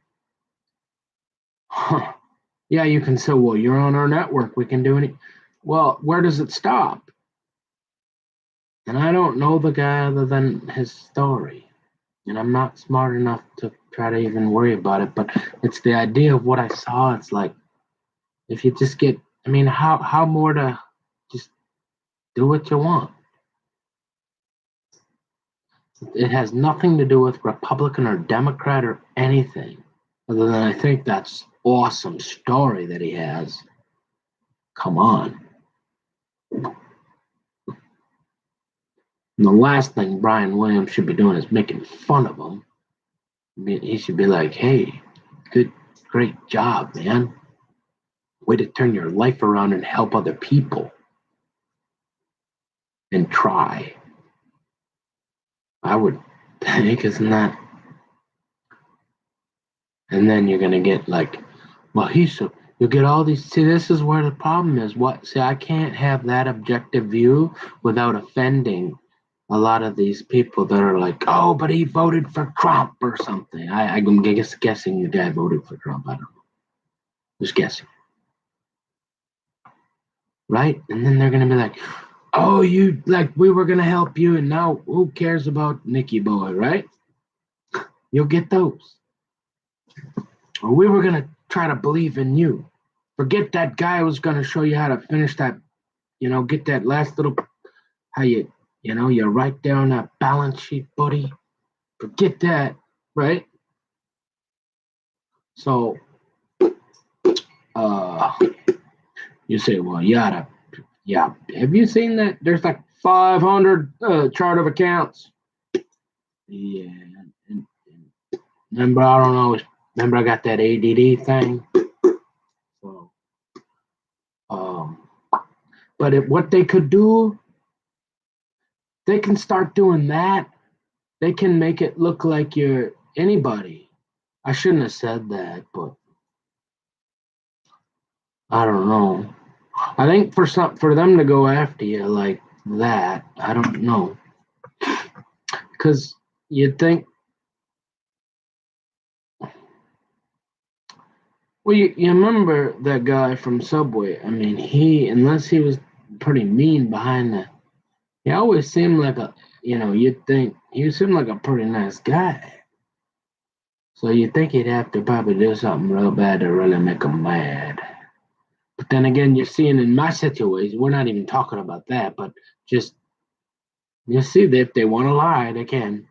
A: Huh. Yeah, you can say, well, you're on our network. We can do any. Well, where does it stop? And I don't know the guy other than his story. And I'm not smart enough to try to even worry about it. But it's the idea of what I saw. It's like, if you just get, I mean, how more to just do what you want? It has nothing to do with Republican or Democrat or anything, other than I think that's awesome story that he has. Come on. And the last thing Brian Williams should be doing is making fun of him. I mean, he should be like, hey, great job, man. Way to turn your life around and help other people. And try. I would think, isn't that? And then you're gonna get like, well, you'll get all these. See, this is where the problem is. See, I can't have that objective view without offending a lot of these people that are like, oh, but he voted for Trump or something. I'm guessing the guy voted for Trump. I don't know. Just guessing. Right? And then they're gonna be like, oh, we were gonna help you, and now who cares about Nicky Boy, right? You'll get those. Or we were gonna try to believe in you. Forget that guy who was gonna show you how to finish that, get that last little, how you write down that balance sheet, buddy. Forget that, right? So, you say, well, yeah. Have you seen that? There's like 500 chart of accounts. Yeah. And remember, I don't know. Remember, I got that ADD thing. So, but what they could do, they can start doing that. They can make it look like you're anybody. I shouldn't have said that, but I don't know. I think for them to go after you like that, I don't know, because you'd think. Well, you remember that guy from Subway? I mean, unless he was pretty mean behind he always seemed like you'd think he seemed like a pretty nice guy. So you'd think he'd have to probably do something real bad to really make him mad. But then again, you're seeing in my situation, we're not even talking about that, but just you see that if they want to lie, they can.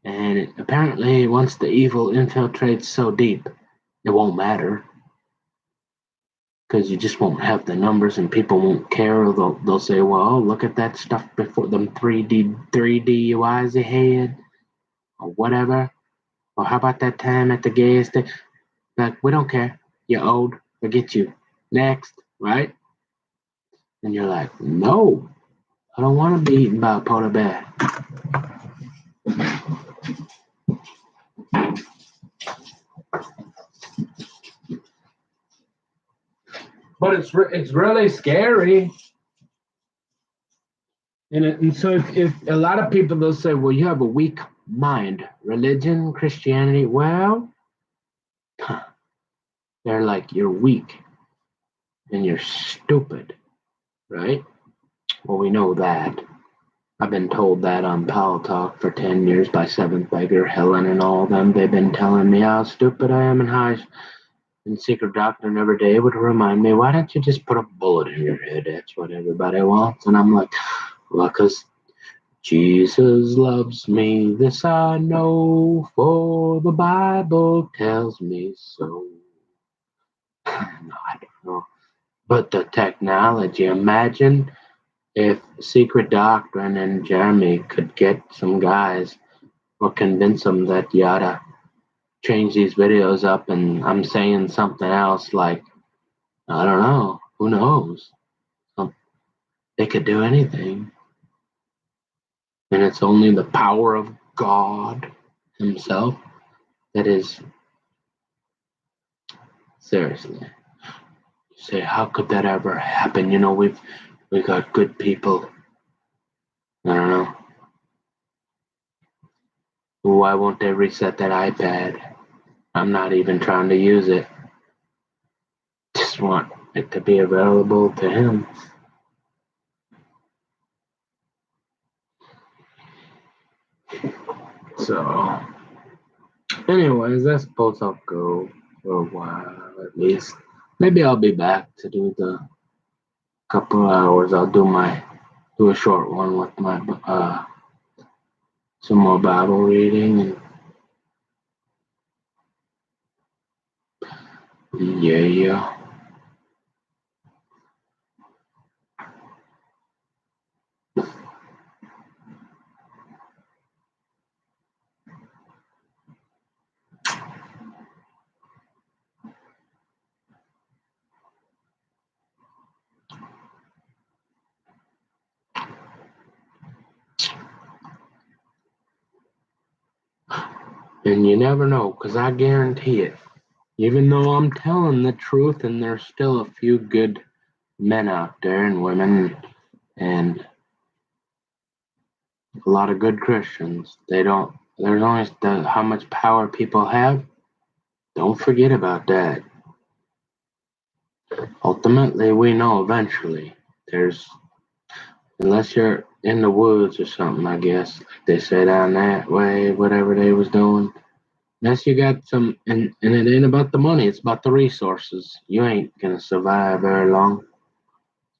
A: And apparently, once the evil infiltrates so deep, it won't matter because you just won't have the numbers and people won't care. Or they'll say, well, look at that stuff before them 3 DUIs you had or whatever. Or how about that time at the gas station? Like, we don't care. You're old. Forget you. Next, right? And you're like, no, I don't want to be eaten by a polar bear. But it's really scary. And so if a lot of people they'll say, well, you have a weak mind, religion, Christianity. Well, they're like, you're weak and you're stupid, right? Well, we know that. I've been told that on Pal Talk for 10 years by Seventh Beggar, Helen, and all of them. They've been telling me how stupid I am and how and Secret Doctrine every day would remind me, why don't you just put a bullet in your head? That's what everybody wants. And I'm like, well, because Jesus loves me, this I know, for the Bible tells me so. No, I don't know. But the technology, imagine if Secret Doctrine and Jeremy could get some guys or convince them that you ought to change these videos up and I'm saying something else like, I don't know, who knows? They could do anything. And it's only the power of God Himself that is. Seriously. You say, how could that ever happen? You know, we got good people. I don't know. Why won't they reset that iPad? I'm not even trying to use it. Just want it to be available to him. So, anyways, I suppose I'll go for a while at least. Maybe I'll be back to do the couple hours. I'll do a short one with my some more Bible reading and yeah. And you never know, because I guarantee it. Even though I'm telling the truth, and there's still a few good men out there and women, and a lot of good Christians, they don't. There's only how much power people have. Don't forget about that. Ultimately, we know eventually. Unless you're in the woods or something, I guess, like they say down that way, whatever they was doing. Unless you got some, and it ain't about the money, it's about the resources. You ain't gonna survive very long.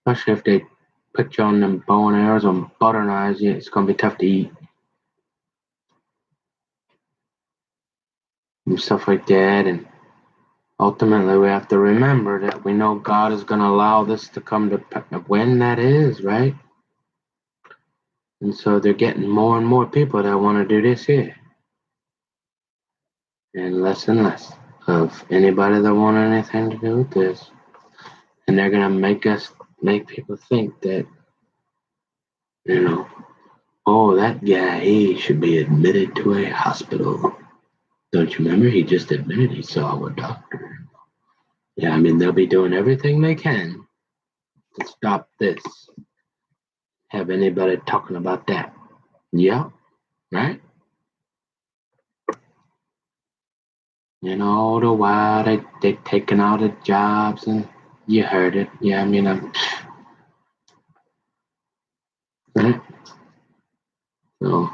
A: Especially if they put you on them bow and arrows or butter knives, it's gonna be tough to eat. And stuff like that. And ultimately, we have to remember that we know God is gonna allow this to come to when that is, right? And so they're getting more and more people that want to do this here. And less of anybody that want anything to do with this. And they're gonna make people think that, you know, oh, that guy, he should be admitted to a hospital. Don't you remember? He just admitted he saw a doctor. Yeah, I mean, they'll be doing everything they can to stop this. Have anybody talking about that? Yeah, right? You know, all the while they taking all the jobs and you heard it. Yeah, I mean, right? So,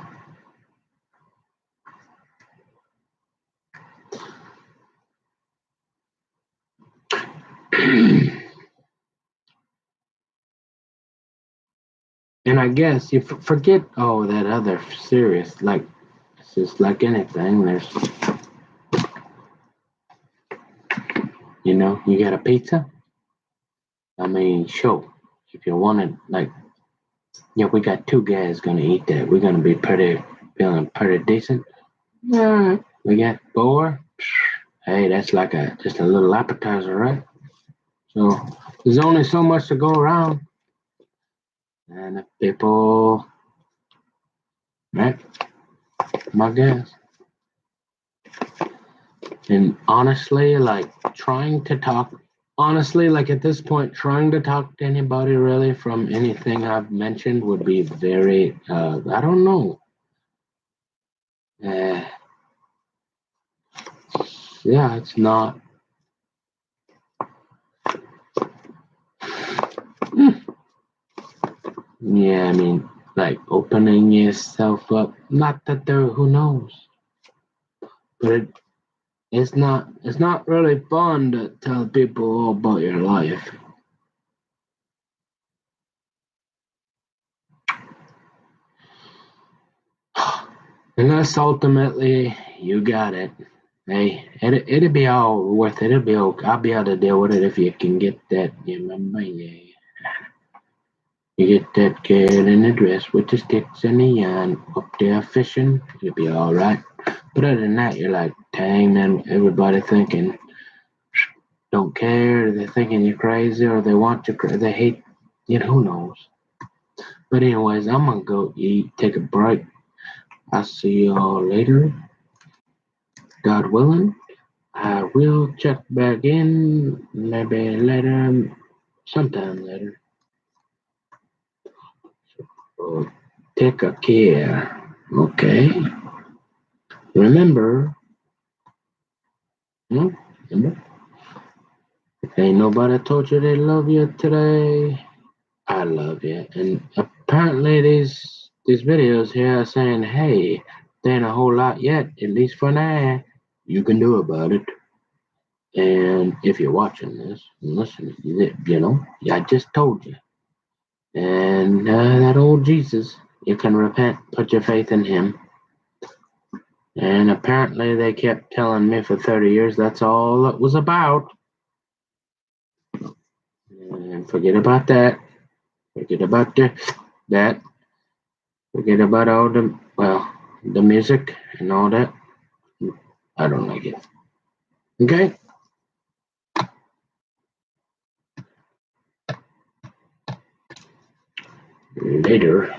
A: and I guess you forget, oh, that other serious, like, it's just like anything. You know, you get a pizza. I mean, sure. If you want it, like, yeah, we got two guys gonna eat that. We're gonna be feeling pretty decent. Alright. We got four. Hey, that's like just a little appetizer, right? So there's only so much to go around. And if people, right, my guess. And honestly, like honestly, like at this point, trying to talk to anybody really from anything I've mentioned would be very, I don't know. Uh, yeah, it's not. Yeah, I mean, like opening yourself up. Not that there, who knows, but it's not really fun to tell people all about your life. Unless ultimately you got it. Hey, it'll be all worth it. It'll be okay. I'll be able to deal with it if you can get that. You remember? Yeah. You get that kid in the dress with the sticks and the yarn up there fishing. You'll be all right. But other than that, you're like, dang, man, everybody thinking, don't care. They're thinking you're crazy or they want you crazy. They hate, who knows. But anyways, I'm going to go eat, take a break. I'll see you all later. God willing. I will check back in maybe later, sometime later. So take a care. Okay. Remember, hmm? Remember, if ain't nobody told you they love you today, I love you. And apparently these videos here are saying, hey, there ain't a whole lot yet, at least for now, you can do about it. And if you're watching this and listening, I just told you. And that old Jesus, you can repent, put your faith in him. And apparently they kept telling me for 30 years that's all it was about. And forget about that. Forget about that. Forget about all the music and all that. I don't like it. Okay? Later.